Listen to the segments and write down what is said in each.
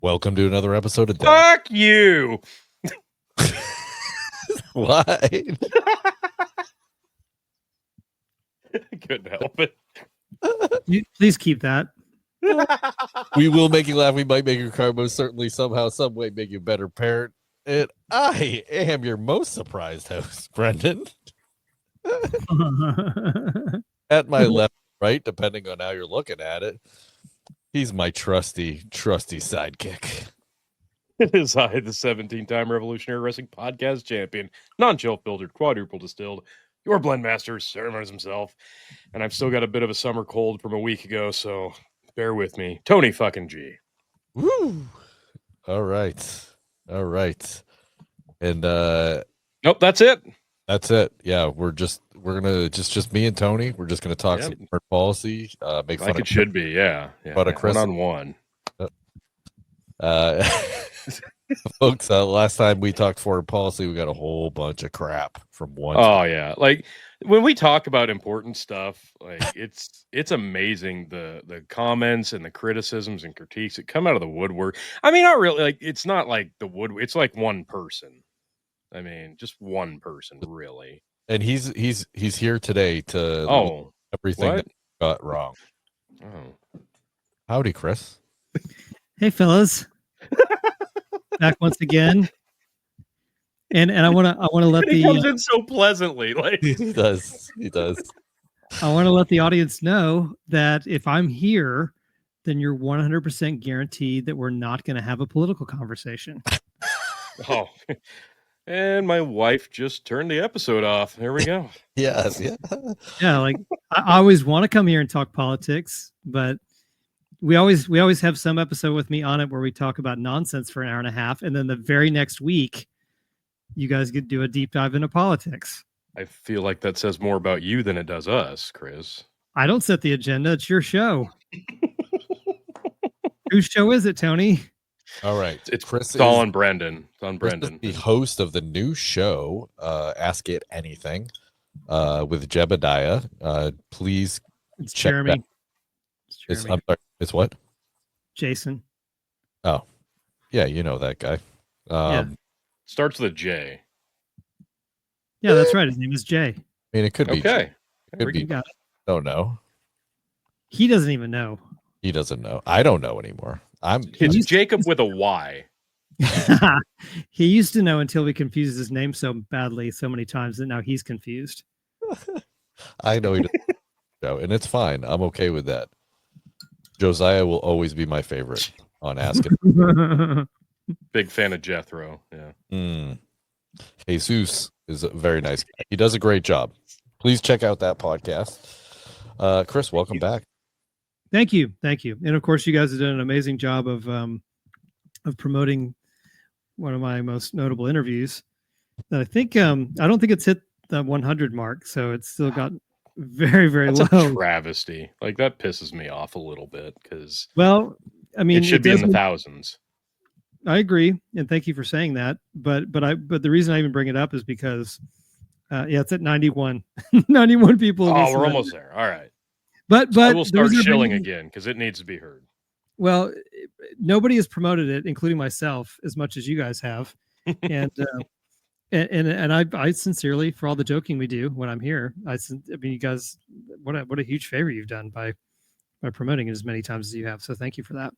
Welcome to another episode of Fuck you. Why? I couldn't help it. Please keep that. We will make you laugh. We might make you cry. Most certainly, somehow, some way, make you a better parent. And I am your most surprised host, Brendan. At my left, right, depending on how you're looking at it. He's my trusty sidekick. It is I, the 17-time Revolutionary Wrestling Podcast champion, non-shelf filtered, quadruple distilled, your blend master, Ceremonies himself. And I've still got a bit of a summer cold from a week ago, so bear with me. Tony fucking G. Woo! All right. And Nope, that's it. that's it. Yeah, we're gonna just me and Tony. We're just gonna talk some foreign policy, make fun Like it should be, yeah. But a Chris one-on-one. Folks, last time we talked foreign policy, we got a whole bunch of crap from one. Oh yeah, like when we talk about important stuff, like it's amazing the comments and the criticisms and critiques that come out of the woodwork. I mean, not really. Like it's not like the wood. It's like one person. I mean, just one person, really. And he's here today to everything that got wrong. Oh, howdy, Chris. Hey, fellas. Back once again. And I want to let he comes in so pleasantly, like he does. I want to let the audience know that if I'm here, then you're 100% guaranteed that we're not going to have a political conversation. Oh, and my wife just turned the episode off. There we go. Yes, yeah. Yeah, like I always want to come here and talk politics, but we always have some episode with me on it where we talk about nonsense for an hour and a half, and then the very next week, you guys could do a deep dive into politics. I feel like that says more about you than it does us, Chris. I don't set the agenda. It's your show. Whose show is it, Tony? All right. It's on Brendan. It's on Brendan. The host of the new show, Ask It Anything, with Jebediah. Please it's check Jeremy. that. I'm sorry. It's what? Jason. Oh, yeah, you know that guy. Starts with a J. Yeah, that's right. His name is Jay. I mean, it could be. Okay. It could be. Got it. Don't know. He doesn't even know. He doesn't know. I don't know anymore. It's Jacob with a Y. He used to know until we confused his name so badly so many times that now he's confused. I know he doesn't know, and it's fine. I'm okay with that. Josiah will always be my favorite on Ask It. Big fan of Jethro. Yeah. Jesus is a very nice guy. He does a great job. Please check out that podcast. Chris, welcome back. Thank you. And of course, you guys have done an amazing job of promoting one of my most notable interviews. That I think I don't think it's hit the 100 mark, so it's still got very, very That's low. A travesty. Like that pisses me off a little bit because I mean it should be in the thousands. I agree, and thank you for saying that. But the reason I even bring it up is because it's at 91. 91 people. Oh, we're almost there. All right. But I will start shilling again because it needs to be heard. Well, nobody has promoted it, including myself, as much as you guys have. And and I sincerely, for all the joking we do when I'm here, I mean, you guys, what a huge favor you've done by promoting it as many times as you have. So thank you for that.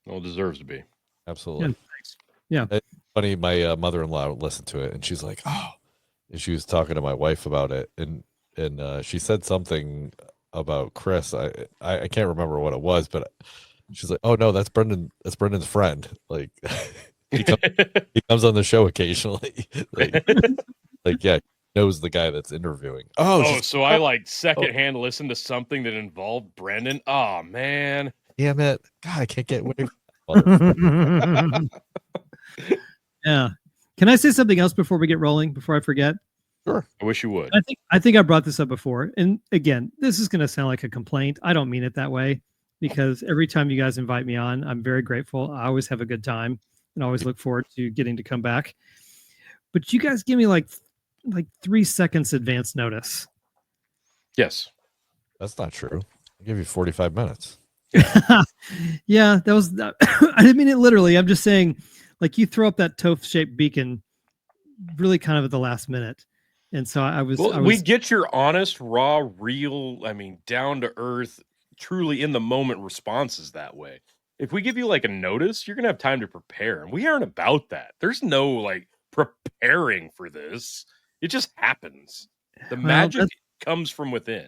Well, it deserves to be. Absolutely. Yeah, thanks. Yeah. It's funny, my mother-in-law listened to it and she's like, oh, and she was talking to my wife about it, and she said something about Chris. I can't remember what it was, but she's like, oh no, that's Brendan's friend. Like he comes on the show occasionally. like yeah, knows the guy that's interviewing. So I like secondhand listened to something that involved Brendan. Oh man. Damn it. God, I can't get away from Yeah. Can I say something else before we get rolling, before I forget? Sure. I wish you would. I think I brought this up before. And again, this is going to sound like a complaint. I don't mean it that way, because every time you guys invite me on, I'm very grateful. I always have a good time and always look forward to getting to come back. But you guys give me like 3 seconds advance notice. Yes. That's not true. I'll give you 45 minutes. Yeah, that was. I didn't mean it literally. I'm just saying, like you throw up that toe-shaped beacon, really kind of at the last minute, and so I was. We get your honest, raw, real. I mean, down to earth, truly in the moment responses that way. If we give you like a notice, you're gonna have time to prepare, and we aren't about that. There's no like preparing for this. It just happens. The magic comes from within.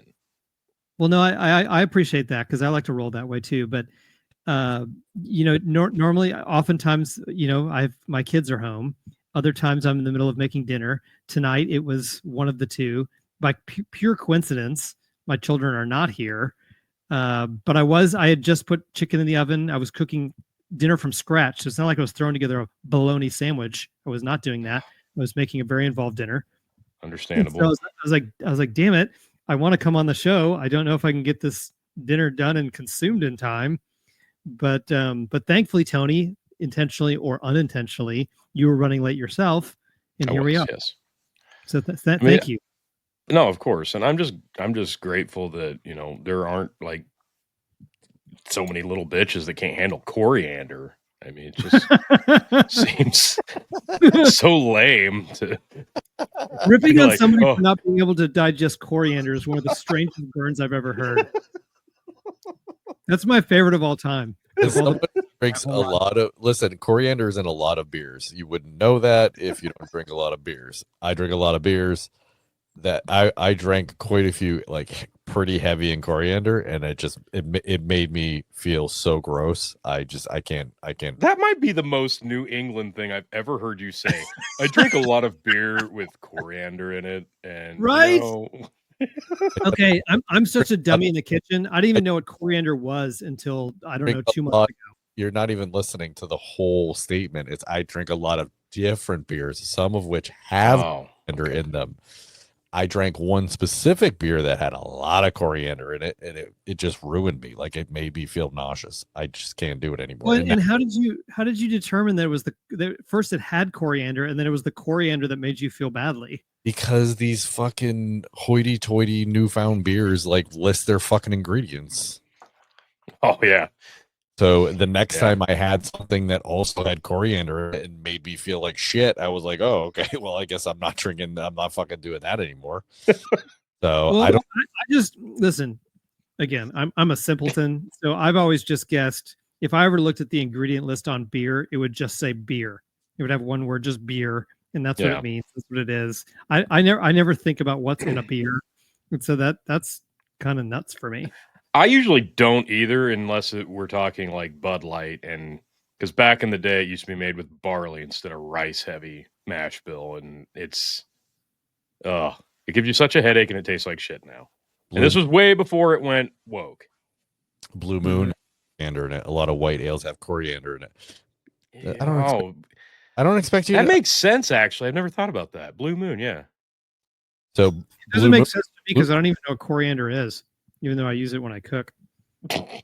Well, no, I appreciate that because I like to roll that way too. But normally, oftentimes, my kids are home. Other times, I'm in the middle of making dinner. Tonight, it was one of the two. By pure coincidence, my children are not here. But I had just put chicken in the oven. I was cooking dinner from scratch. So it's not like I was throwing together a bologna sandwich. I was not doing that. I was making a very involved dinner. Understandable. So I was like, damn it. I want to come on the show. I don't know if I can get this dinner done and consumed in time. But thankfully, Tony, intentionally or unintentionally, you were running late yourself. And here we are. Yes. So thank you. No, of course. And I'm just grateful that, there aren't like so many little bitches that can't handle coriander. I mean, it just seems so lame to ripping on somebody for not being able to digest coriander is one of the strangest burns I've ever heard. That's my favorite of all time. Drinks a lot of coriander is in a lot of beers. You wouldn't know that if you don't drink a lot of beers. I drink a lot of beers. That I drank quite a few, like pretty heavy in coriander, and it made me feel so gross. I can't. That might be the most New England thing I've ever heard you say. I drink a lot of beer with coriander in it, and right. Okay, I'm such a dummy in the kitchen. I didn't even know what coriander was until I don't know 2 months ago. You're not even listening to the whole statement. It's I drink a lot of different beers, some of which have coriander in them. I drank one specific beer that had a lot of coriander in it, and it just ruined me. Like it made me feel nauseous. I just can't do it anymore. Well, and how did you determine that it was the first it had coriander, and then it was the coriander that made you feel badly? Because these fucking hoity-toity newfound beers like list their fucking ingredients. Oh yeah. So the next time I had something that also had coriander and made me feel like shit, I was like, oh, okay, well, I guess I'm not fucking doing that anymore. So I just listen again. I'm a simpleton. So I've always just guessed if I ever looked at the ingredient list on beer, it would just say beer. It would have one word, just beer. And that's what it means. That's what it is. I never think about what's in a beer. And so that's kind of nuts for me. I usually don't either, unless we're talking like Bud Light, and because back in the day it used to be made with barley instead of rice heavy mash bill, and it gives you such a headache and it tastes like shit now. And this was way before it went woke. Blue Moon, coriander in it. A lot of white ales have coriander in it. Yeah. I don't expect you. That makes sense. Actually, I've never thought about that. Blue Moon, yeah. So it doesn't make sense to me because I don't even know what coriander is. Even though I use it when I cook. I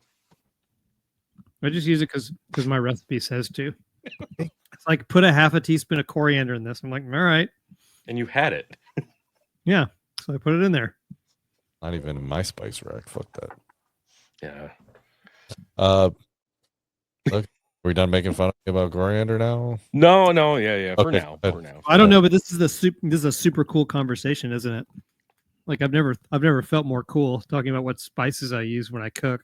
just use it because my recipe says to. It's like put a half a teaspoon of coriander in this. I'm like, all right. And you had it. Yeah. So I put it in there. Not even in my spice rack. Fuck that. Yeah. Look, are we done making fun of me about coriander now? No, yeah. Okay. For now. I don't know, but this is a super cool conversation, isn't it? Like I've never felt more cool talking about what spices I use when I cook.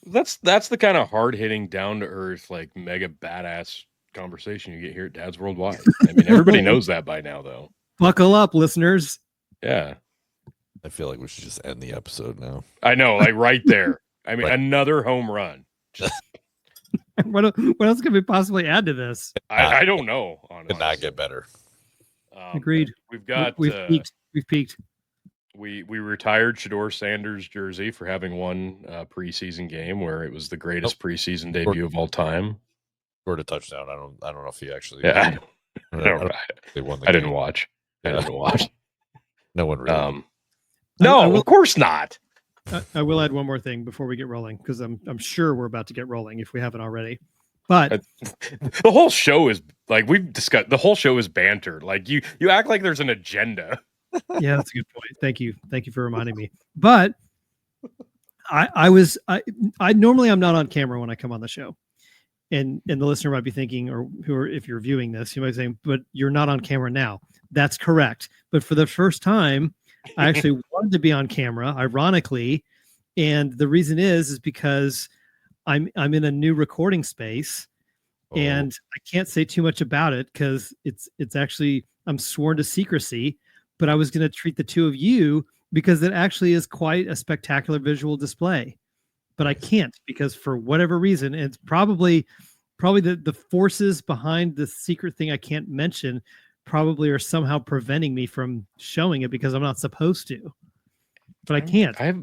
That's the kind of hard hitting, down to earth, like mega badass conversation you get here at Dad's Worldwide. I mean, everybody knows that by now, though. Buckle up, listeners. Yeah. I feel like we should just end the episode now. I know, like right there. I mean, another home run. What else can we possibly add to this? I don't know. Honestly, could not get better. Agreed. We've got we've peaked. We retired Shador Sanders' jersey for having one preseason game where it was the greatest preseason debut of all time. Scored a touchdown. I don't know if he actually. Yeah, they won the I game. didn't watch. I didn't watch. No one really. No, of course not. I will add one more thing before we get rolling because I'm sure we're about to get rolling if we haven't already. But the whole show is like we've discussed. The whole show is banter. Like you act like there's an agenda. Yeah, that's a good point. Thank you for reminding me. But I normally I'm not on camera when I come on the show. And the listener might be thinking, or if you're viewing this, you might say, but you're not on camera now. That's correct. But for the first time, I actually wanted to be on camera, ironically. And the reason is because I'm in a new recording space and I can't say too much about it because it's actually I'm sworn to secrecy, but I was going to treat the two of you because it actually is quite a spectacular visual display. But I can't because for whatever reason, it's probably the forces behind the secret thing I can't mention probably are somehow preventing me from showing it because I'm not supposed to. But I can't. I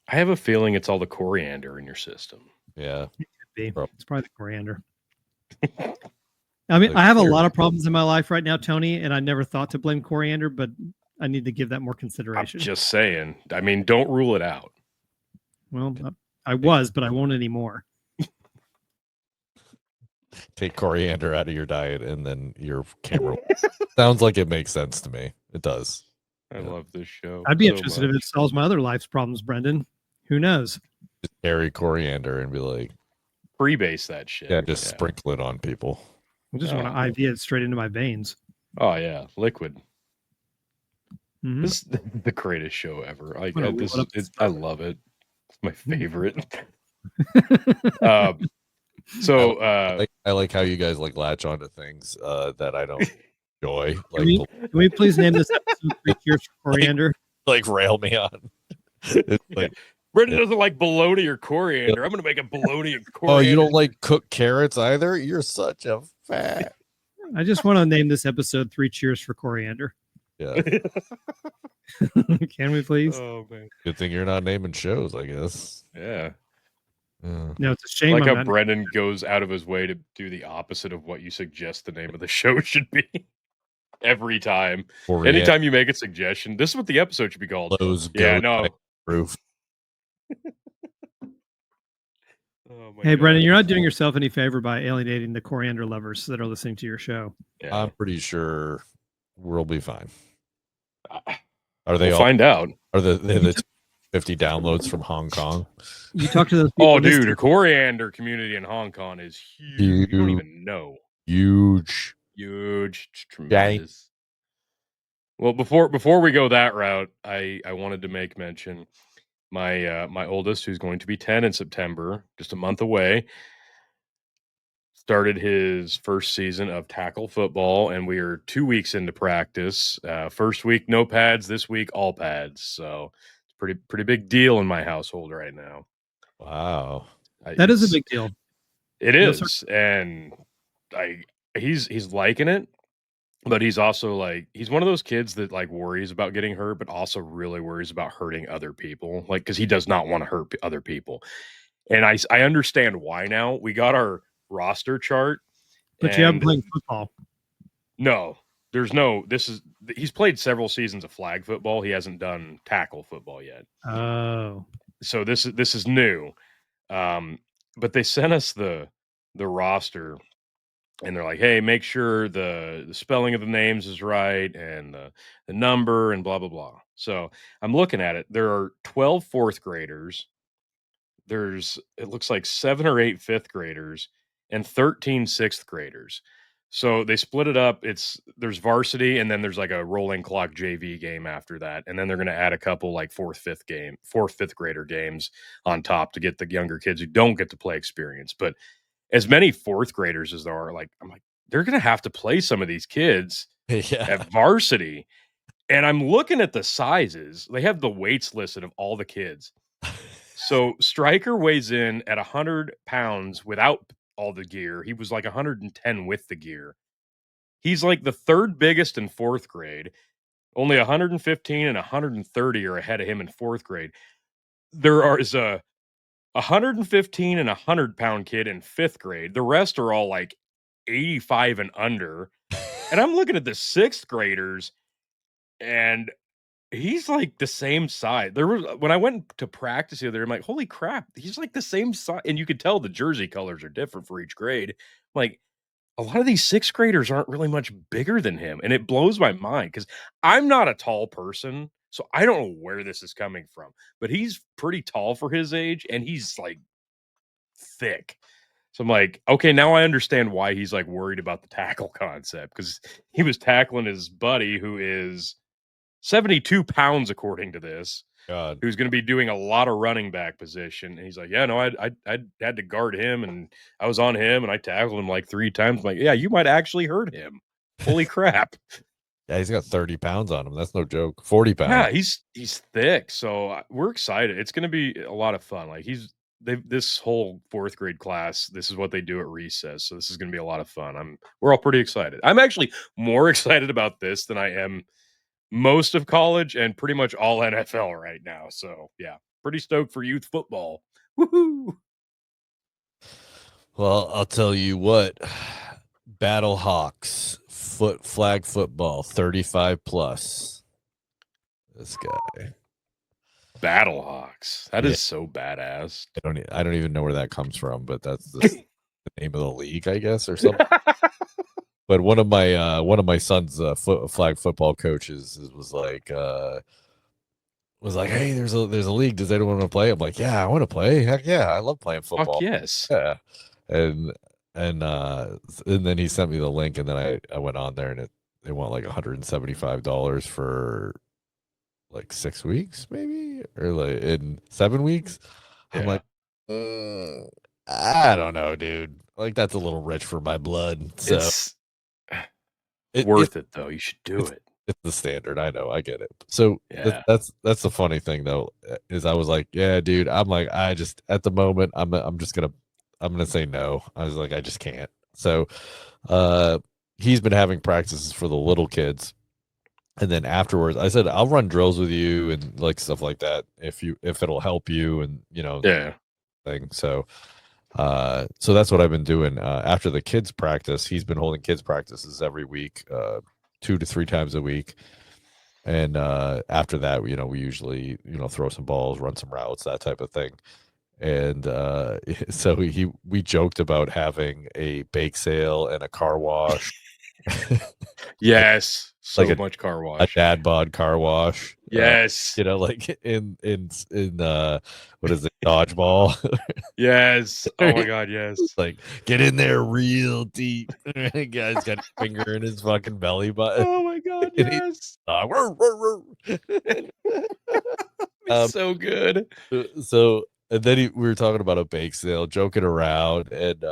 have a feeling it's all the coriander in your system. Yeah. It could be. Bro. It's probably the coriander. I mean, I have a lot of problems in my life right now, Tony, and I never thought to blame coriander, but I need to give that more consideration. I'm just saying. I mean, don't rule it out. Well, I was, but I won't anymore. Take coriander out of your diet and then your camera. Sounds like it makes sense to me. It does. I love this show. I'd be so interested much. if it solves my other life's problems, Brendan. Who knows? Just carry coriander and be like, Freebase that shit. yeah, just sprinkle it on people. I just want to IV it straight into my veins. Oh yeah, liquid. Mhm. This is the greatest show ever. I Wanna roll it up I love it. It's my favorite. I like how you guys like latch onto things that I don't enjoy. Like, Can we please name this episode 3 Cheers for Coriander? like rail me on. It's like, Brendan doesn't like bologna or coriander. I'm gonna make a bologna and coriander. oh, you don't like cooked carrots either? You're such a fat. I just want to name this episode 3 Cheers for Coriander. Yeah. Can we please? Oh man. Good thing you're not naming shows, I guess. Yeah. Yeah. No, it's a shame. Like I'm how not- Brendan goes out of his way to do the opposite of what you suggest the name of the show should be. Every time. Coriander Anytime you make a suggestion, this is what the episode should be called. blows Yeah, goat no. by roof. Oh my Hey, God. Brendan, you're not doing yourself any favor by alienating the coriander lovers that are listening to your show. Yeah. I'm pretty sure we'll be fine. I- Are they we'll all? find out. Are the 50 downloads from Hong Kong? You talk to those people. Oh, dude, listening- the coriander community in Hong Kong is huge. You don't even know. Huge. Huge, tremendous. Well, before we go that route, I wanted to make mention my oldest, who's going to be 10 in September, just a month away, started his first season of tackle football, and we are 2 weeks into practice. First week no pads, this week all pads. So it's pretty big deal in my household right now. Wow. That is a big deal. It No, is, and he's liking it, but he's also like he's one of those kids that like worries about getting hurt, but also really worries about hurting other people, like because he does not want to hurt other people. And I understand why now. We got our roster chart, But you haven't and played football. no, there's no. He's played several seasons of flag football. He hasn't done tackle football yet. Oh. So this is new. But they sent us the roster, and they're like, hey, make sure the spelling of the names is right and the number and blah blah blah. So I'm looking at it. There are 12 fourth graders. It looks like 7 or 8 fifth graders and 13 sixth graders. So they split it up. There's varsity, and then there's like a rolling clock JV game after that. And then they're going to add a couple like fourth, fifth grader games on top to get the younger kids who don't get to play experience. But as many fourth graders as there are, like, I'm like, they're going to have to play some of these kids Yeah. at varsity. And I'm looking at the sizes. They have the weights listed of all the kids. So Stryker weighs in at 100 pounds without all the gear. He was like 110 with the gear. He's like the third biggest in fourth grade. Only 115 and 130 are ahead of him in fourth grade. There is a 115 and 100-pound kid in fifth grade. The rest are all like 85 and under. And I'm looking at the sixth graders, and he's like the same size. When I went to practice the other day, I'm like, holy crap, he's like the same size. And you could tell the jersey colors are different for each grade. Like, a lot of these sixth graders aren't really much bigger than him. And it blows my mind because I'm not a tall person. So I don't know where this is coming from, but he's pretty tall for his age, and he's like thick. So I'm like, okay, now I understand why he's like worried about the tackle concept, because he was tackling his buddy who is 72 pounds, according to this, God. who's going to be doing a lot of running back position. And he's like, yeah, no, I had to guard him, and I was on him, and I tackled him like 3 times. I'm like, yeah, you might actually hurt him. Holy crap. Yeah, he's got 30 pounds on him. That's no joke. 40 Yeah, pounds. he's thick. So we're excited. It's going to be a lot of fun. Like this whole 4th grade class, this is what they do at recess. So this is going to be a lot of fun. We're all pretty excited. I'm actually more excited about this than I am most of college and pretty much all NFL right now. So yeah, pretty stoked for youth football. Woohoo! Well, I'll tell you what. Battle Hawks flag football 35 plus. This guy. Battlehawks. That Yeah. is so badass. I don't even know where that comes from, but that's the name of the league, I guess, or something. But one of my son's flag football coaches was like, hey, there's a league. Does anyone want to play? I'm like, yeah, I want to play. Heck yeah, I love playing football. Fuck yes. Yeah, and then he sent me the link, and then I went on there, and they want like $175 for like 6 weeks, maybe, or like in 7 weeks. I'm Yeah. like, I don't know, dude. Like that's a little rich for my blood. So It's worth it though. You should do it. It's the standard. I know. I get it. So Yeah. that's the funny thing though, is I was like, yeah, dude. I'm like, I just at the moment, I'm gonna say no. I was like, I just can't. So, he's been having practices for the little kids, and then afterwards, I said, I'll run drills with you and like stuff like that if it'll help you, and Yeah. thing. So that's what I've been doing. After the kids practice, he's been holding kids practices every week, 2 to 3 times a week. And after that, we usually, throw some balls, run some routes, that type of thing. And so we joked about having a bake sale and a car wash. Yes. So Like much car a wash. dad bod car wash. Yes. Like in what is it, dodgeball? Yes. Oh my god, yes. Like, get in there real deep. Guy's got a finger in his fucking belly button. Oh my god, And yes. he's So good. So and then we were talking about a bake sale, joking around, and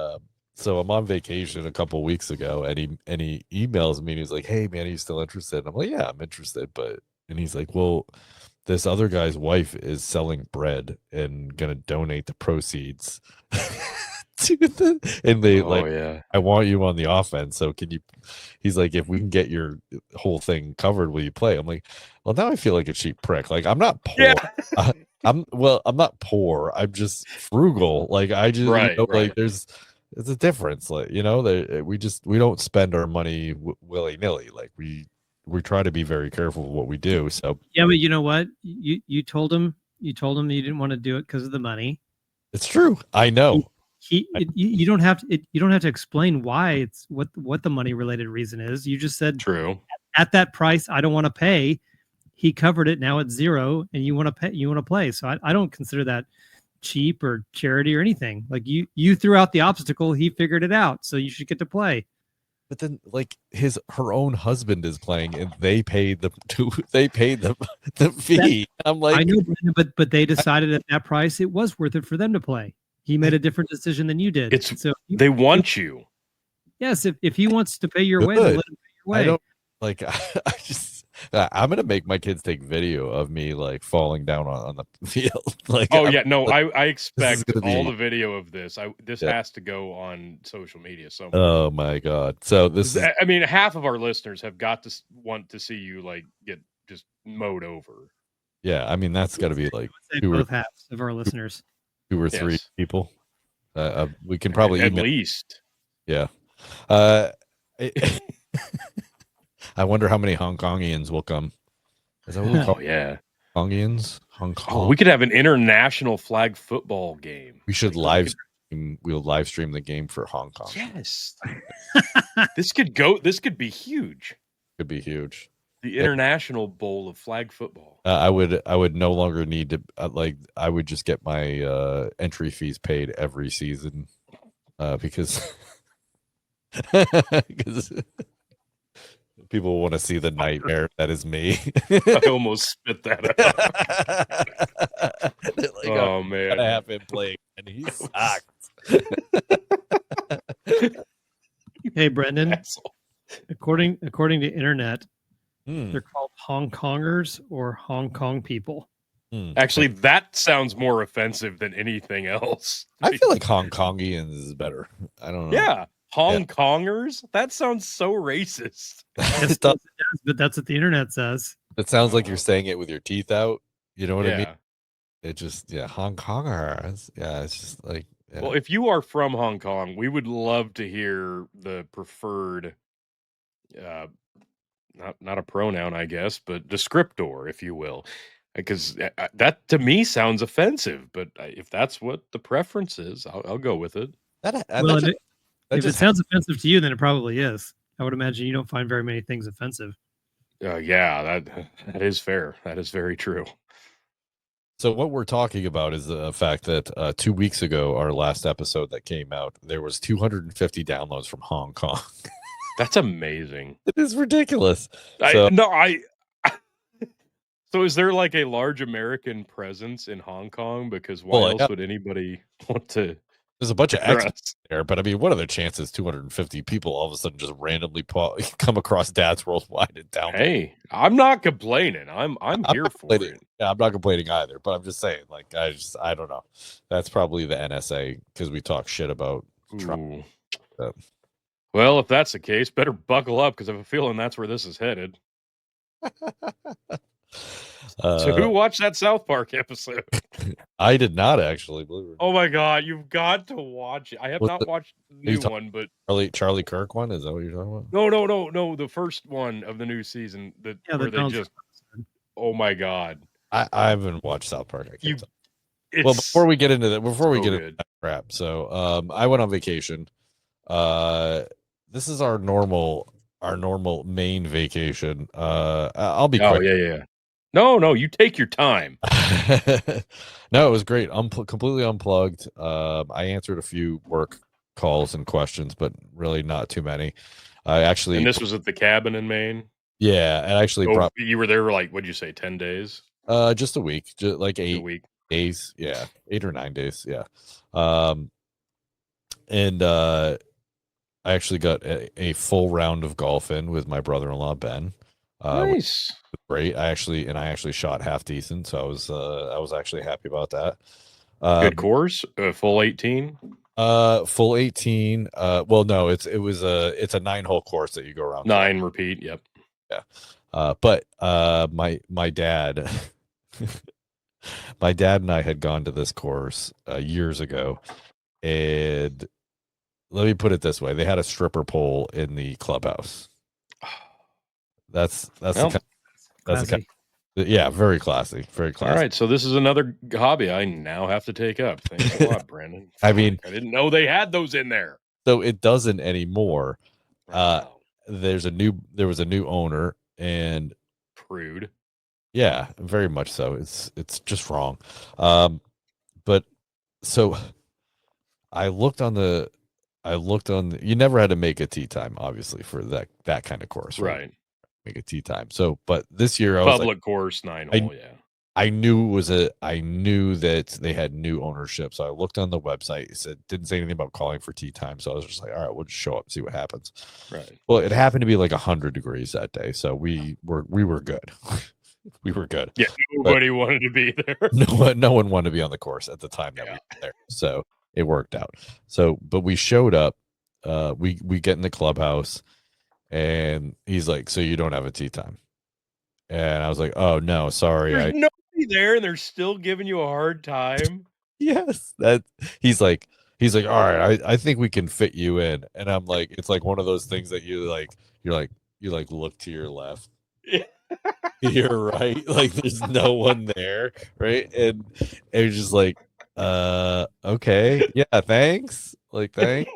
so I'm on vacation a couple weeks ago, and he emails me and he's like, "Hey man, are you still interested?" And I'm like, "Yeah, I'm interested," and he's like, "Well, this other guy's wife is selling bread and gonna donate the proceeds to and they yeah. I want you on the offense. So can you?" He's like, "If we can get your whole thing covered, will you play?" I'm like, "Well, now I feel like a cheap prick. Like I'm not poor." Yeah. I'm not poor. I'm just frugal. Like I just Right. like it's a difference. Like we don't spend our money willy nilly. Like we try to be very careful with what we do. So yeah, but you know what? You told him you didn't want to do it because of the money. it's true. I know. You don't have to you don't have to explain why it's what the money related reason is. You just said True. at that price I don't want to pay. He covered it. Now it's 0, and you want to pay. You want to play. So I don't consider that cheap or charity or anything. Like you threw out the obstacle. He figured it out. So you should get to play. But then, like her own husband is playing, and they paid the fee. I'm like, I know, but they decided at that price it was worth it for them to play. He made a different decision than you did. They want you. Yes, if he wants to pay your way, then let him pay your way. I don't like. I'm gonna make my kids take video of me like falling down on the field. Like, oh yeah, no, I expect all be... the video of this. This has to go on social media. So oh my god, so this is. I mean, half of our listeners have got to want to see you like get just mowed over. Yeah, I mean that's got to be like both halves of our listeners. 2 or 3 people. We can probably at least. Yeah. I wonder how many Hong Kongians will come. Is that what we call yeah. Kongians? Hong Kong. Oh, we could have an international flag football game. We should we'll live stream the game for Hong Kong. Yes. This could be huge. Could be huge. The International Bowl of flag football. I would no longer need to I would just get my entry fees paid every season because because people want to see the nightmare that is me. I almost spit that out. Like, oh man, gotta have him playing, and he sucks. Hey, Brendan. Asshole. According to internet, Hmm. they're called Hong Kongers or Hong Kong people. Actually, that sounds more offensive than anything else. I feel like Hong Kongians is better. I don't know. Yeah, Hong Kongers. That sounds so racist. It does, but that's what the internet says. It sounds like you're saying it with your teeth out. You know what I mean? Yeah. It just Hong Kongers. Yeah, it's just like Well, if you are from Hong Kong, we would love to hear the preferred not a pronoun, I guess, but descriptor, if you will, because that to me sounds offensive. But if that's what the preference is, I'll go with it. If it sounds offensive to you, then it probably is. I would imagine you don't find very many things offensive. Yeah, that is fair. That is very true. So what we're talking about is the fact that 2 weeks ago, our last episode that came out, there was 250 downloads from Hong Kong. That's amazing. It is ridiculous. So is there like a large American presence in Hong Kong? Because why else would anybody want to? There's a bunch of experts there, but I mean, what are the chances 250 people all of a sudden just randomly come across Dads Worldwide and download? Hey, I'm not complaining. I'm here for it. Yeah, I'm not complaining either, but I'm just saying, like, I don't know. That's probably the NSA because we talk shit about Trump. Well, if that's the case, better buckle up because I have a feeling that's where this is headed. So who watched that South Park episode? I did not actually. Believe it. Oh my god, you've got to watch it. I have not watched the new one, but Charlie Kirk one, is that what you're talking about? No, the first one of the new season where they just oh my god. I haven't watched South Park. Well, before we get into that, into that crap. So I went on vacation. This is our normal main vacation. I'll be quick. Yeah. No, you take your time. No, it was great. Completely unplugged. I answered a few work calls and questions, but really not too many. And this was at the cabin in Maine? Yeah, and actually you were there for like, what'd you say, 10 days? Just a week. Just like 8 days. Yeah. 8 or 9 days. Yeah. And I actually got a full round of golf in with my brother-in-law Ben. Nice, great. I actually shot half decent, so I was actually happy about that. Good course, full 18. Full 18. Well, no, it's a 9-hole course that you go around. 9 repeat. Yep. Yeah. But my dad, my dad and I had gone to this course years ago, and let me put it this way: they had a stripper pole in the clubhouse. That's yeah, very classy, very classy. All right, so this is another hobby I now have to take up. Thanks a lot, Brandon. I mean, I didn't know they had those in there. So it doesn't anymore. Wow. There was a new owner, and prude. Yeah, very much so. It's just wrong. But so I looked on the. You never had to make a tee time, obviously, for that kind of course, right? Make a tee time. So, but this year I was course 9-hole. Yeah, I knew that they had new ownership. So I looked on the website. It didn't say anything about calling for tea time. So I was just like, all right, we'll just show up and see what happens. Right. Well, it happened to be like 100 degrees that day, so we were good. We were good. Yeah, nobody wanted to be there. No one wanted to be on the course at the time that we were there. So it worked out. So, but we showed up. We get in the clubhouse, and he's like, "So you don't have a tea time?" And I was like, "Oh no, sorry." There's nobody there, and they're still giving you a hard time. Yes, he's like, all right, I think we can fit you in. And I'm like, it's like one of those things that you look to your left. Yeah. You're right. Like there's no one there, right? And you're just like, okay, yeah, thanks. Like, thanks.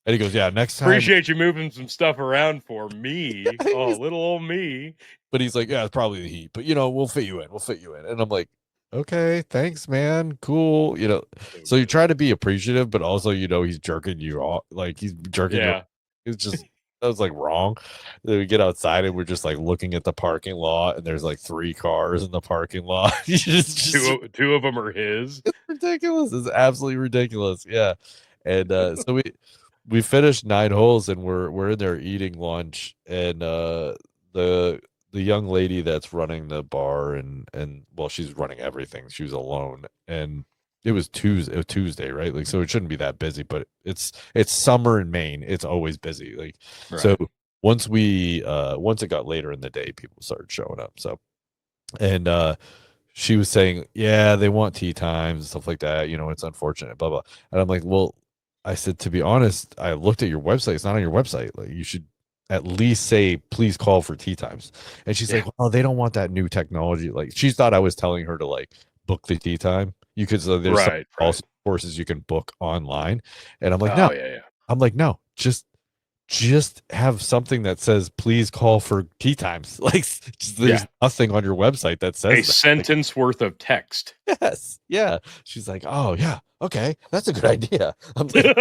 And he goes, yeah, next time. Appreciate you moving some stuff around for me. Oh, little old me. But he's like, yeah, it's probably the heat, but we'll fit you in. We'll fit you in. And I'm like, okay, thanks, man. Cool. So you try to be appreciative, but also, he's jerking you off. Like he's jerking you. Yeah. It's just, that was like wrong. Then we get outside and we're just like looking at the parking lot and there's like 3 cars in the parking lot. It's Two of them are his. it's ridiculous. It's absolutely ridiculous. Yeah. And so we finished 9 holes and we're in there eating lunch and the young lady that's running the bar and well, she's running everything. She was alone and it was Tuesday, right? Like, so it shouldn't be that busy, but it's summer in Maine. It's always busy. Like, so once it got later in the day, people started showing up. So, and she was saying, yeah, they want tea times and stuff like that. It's unfortunate, blah, blah. And I'm like, well, I said, to be honest, I looked at your website. It's not on your website. Like, you should at least say, please call for tea times. And she's like, well, they don't want that new technology. Like, she thought I was telling her to like book the tea time. You could, so there's some also courses you can book online. And I'm like, no, I'm like, no, just have something that says please call for tea times. Like, there's nothing on your website that says a sentence worth of text. Yes. Yeah. She's like, oh yeah, okay, that's a good idea. I'm like,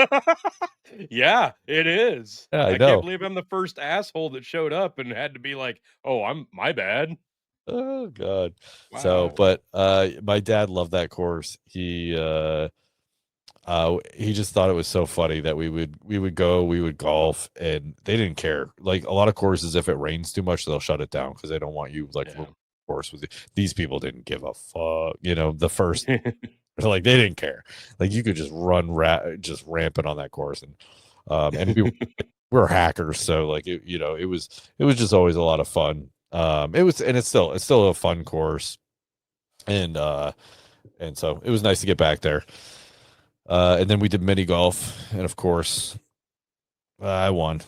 yeah, it is. Yeah, I know. Can't believe I'm the first asshole that showed up and had to be like, oh, I'm my bad. Oh god. Wow. So, but my dad loved that course. He just thought it was so funny that we would golf and they didn't care. Like, a lot of courses, if it rains too much, they'll shut it down because they don't want you like course with these people didn't give a fuck. The first like, they didn't care. Like, you could just run just rampant on that course. And we we're hackers, so like it was just always a lot of fun. It's still a fun course. And so it was nice to get back there. And then we did mini golf, and of course, I won.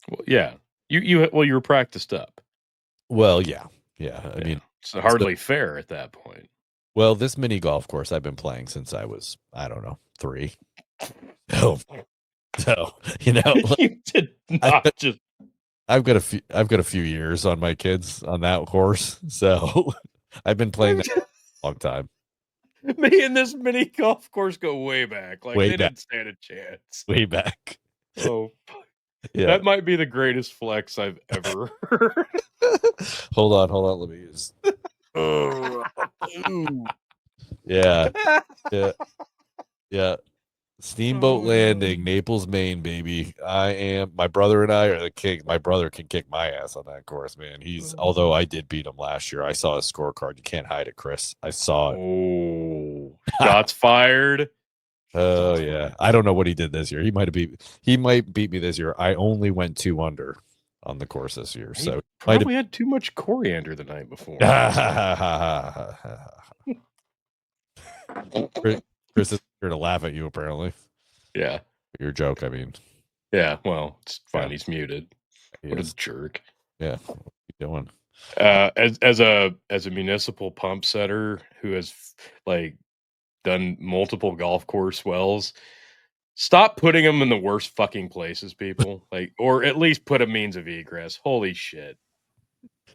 Well, yeah, you were practiced up. Well, yeah. I mean, it's hardly fair at that point. Well, this mini golf course I've been playing since I was, I don't know, 3. So you did not just. I've got a few years on my kids on that course, so I've been playing that for a long time. Me and this mini golf course go way back. Like, they didn't stand a chance. Way back. Oh, yeah. That might be the greatest flex I've ever heard. Hold on. Let me use. Yeah. Steamboat Landing, Naples, Maine, baby. My brother and I are the king. My brother can kick my ass on that course, man. Although I did beat him last year. I saw his scorecard. You can't hide it, Chris. I saw it. Oh, shots fired. Oh yeah. I don't know what he did this year. He might beat me this year. I only went 2 under on the course this year. He so probably had too much coriander the night before. Chris is here to laugh at you, apparently. Yeah. Your joke, I mean. Yeah, well, it's fine. He's muted. What a jerk. Yeah. What are you doing? As a municipal pump setter who has like done multiple golf course wells, stop putting them in the worst fucking places, people. Like, or at least put a means of egress. Holy shit.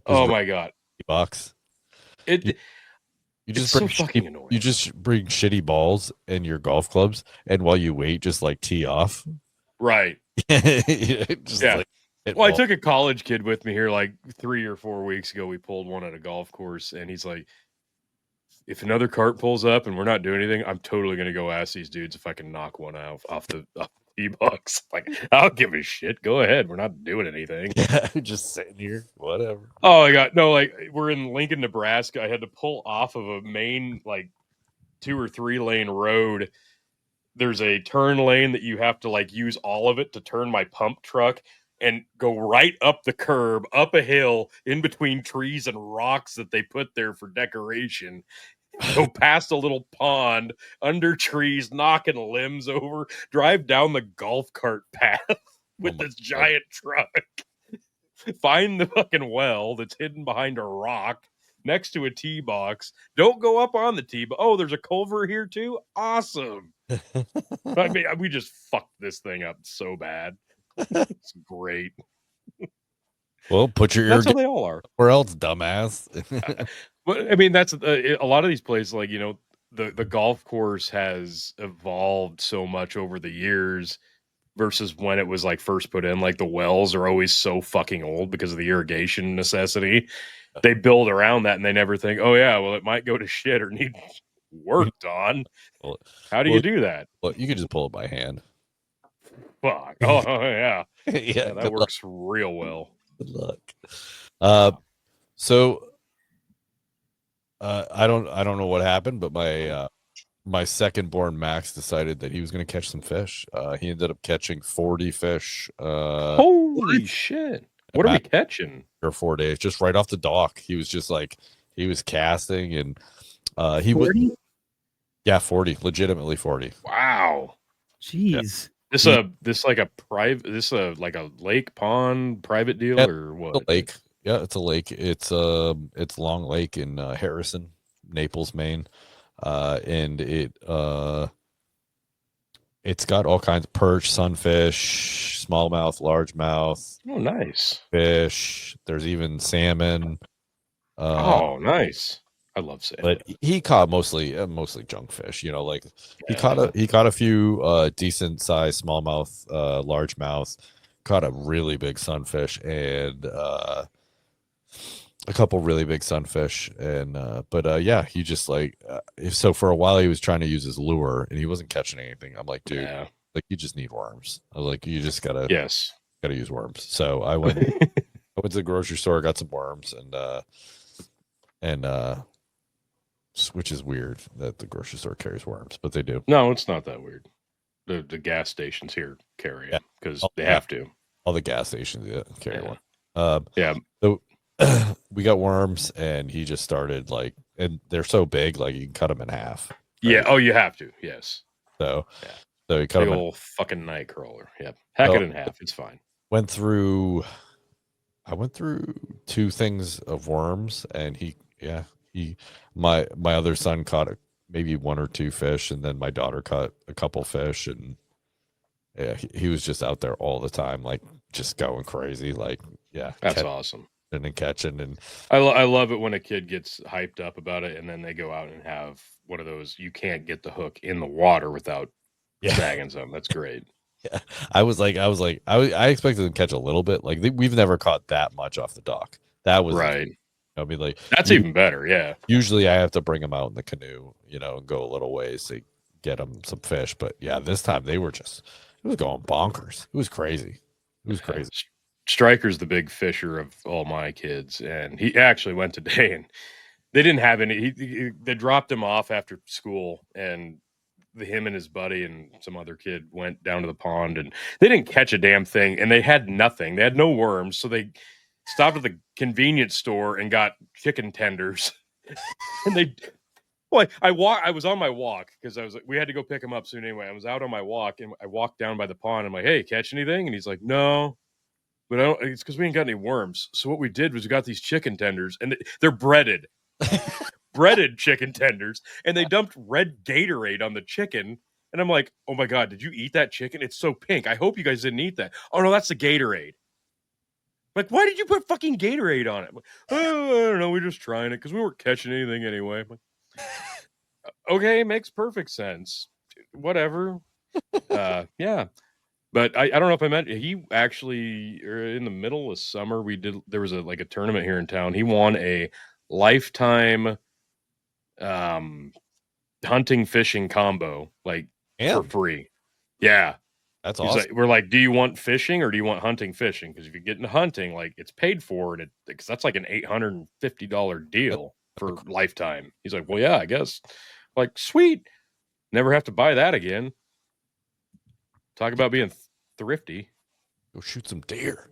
Oh my god. Box. You just so fucking annoying. You just bring shitty balls and your golf clubs, and while you wait, just like tee off. Right. Yeah. I took a college kid with me here like 3 or 4 weeks ago. We pulled one at a golf course, and he's like, if another cart pulls up and we're not doing anything, I'm totally going to go ask these dudes if I can knock one out off the E-Bucks. Like, I'll give a shit. Go ahead. We're not doing anything. Yeah, just sitting here. Whatever. Oh, my God. No, like, we're in Lincoln, Nebraska. I had to pull off of a main, like, 2 or 3 lane road. There's a turn lane that you have to, like, use all of it to turn my pump truck and go right up the curb, up a hill, in between trees and rocks that they put there for decoration. Go past a little pond, under trees, knocking limbs over, drive down the golf cart path with this giant truck. Find the fucking well that's hidden behind a rock next to a tee box. Don't go up on the tee, but there's a culvert here too? Awesome. I mean, we just fucked this thing up so bad. It's great. Well, put your ear That's how they all are. where else, dumbass. But I mean, that's a lot of these places. Like the golf course has evolved so much over the years versus when it was like first put in. Like the wells are always so fucking old because of the irrigation necessity. They build around that and they never think, oh yeah, well it might go to shit or need worked on. well, How do you do that? well, you could just pull it by hand. Fuck. Oh yeah. Yeah, Yeah, that good luck. works real well. Good luck. Yeah. So I don't know what happened, but my second born Max decided that he was going to catch some fish. He ended up catching 40 fish. Holy shit! What are we catching? Or 4 days, just right off the dock. He was just like he was casting, and he 40? was 40, legitimately 40. Wow. Jeez. This like a private, like a lake pond private deal or what? A lake. Yeah, it's a lake. It's Long Lake in Harrison, Naples, Maine. And it's got all kinds of perch, sunfish, smallmouth, largemouth Oh, nice. fish. There's even salmon. Oh, nice. I love salmon. But he caught mostly junk fish. Like he Yeah. caught a few decent sized smallmouth, largemouth. Caught a really big sunfish and a couple really big sunfish, and but yeah, he just like so for a while he was trying to use his lure and he wasn't catching anything. I'm like, dude, Yeah. like you just need worms. I was like, you just gotta Yes. use worms. So I went to the grocery store, got some worms, and which is weird that the grocery store carries worms, but they do. No, it's not that weird. The gas stations here carry them because they have to. All the gas stations carry Yeah. one. Yeah. So we got worms, and he just started like, and they're so big, like you can cut them in half. Right? Yeah. Oh, you have to. Yes. So Yeah. so he cut Big them. old fucking night crawler. Yep. Hack it in half. It's fine. I went through 2 things of worms, and my other son caught maybe 1 or 2 fish, and then my daughter caught a couple fish, and yeah, he was just out there all the time, like just going crazy, like That's awesome. And catching, and I love it when a kid gets hyped up about it and then they go out and have one of those. You can't get the hook in the water without snagging some. That's great. Yeah, I expected them to catch a little bit. Like we've never caught that much off the dock. That was right. I mean, like that's even better. Yeah. Usually I have to bring them out in the canoe, and go a little ways to get them some fish. But yeah, this time it was going bonkers. It was crazy. It was crazy. Striker's the big fisher of all my kids, and he actually went today, and they didn't have any. They dropped him off after school, and him and his buddy and some other kid went down to the pond, and they didn't catch a damn thing, and they had nothing. They had no worms, so they stopped at the convenience store and got chicken tenders. And I was on my walk because we had to go pick him up soon anyway. I was out on my walk, and I walked down by the pond. I'm like, hey, catch anything? And he's like, no. But it's because we ain't got any worms. So what we did was we got these chicken tenders, and they're breaded. Breaded chicken tenders, and they dumped red Gatorade on the chicken. And I'm like, oh my God, did you eat that chicken? It's so pink. I hope you guys didn't eat that. Oh no, that's the Gatorade. Like, why did you put fucking Gatorade on it? Like, oh, I don't know. We're just trying it because we weren't catching anything anyway. Like, okay, makes perfect sense. Whatever. Yeah. But I don't know if I meant he actually in the middle of summer there was a tournament here in town. He won a lifetime hunting fishing combo for free. Yeah. That's awesome. We're like, do you want fishing or do you want hunting fishing? Because if you get into hunting, it's paid for, and because that's like an $850 deal for lifetime. He's like, well, yeah, I guess. Like, sweet. Never have to buy that again. Talk about being thrifty. Go shoot some deer.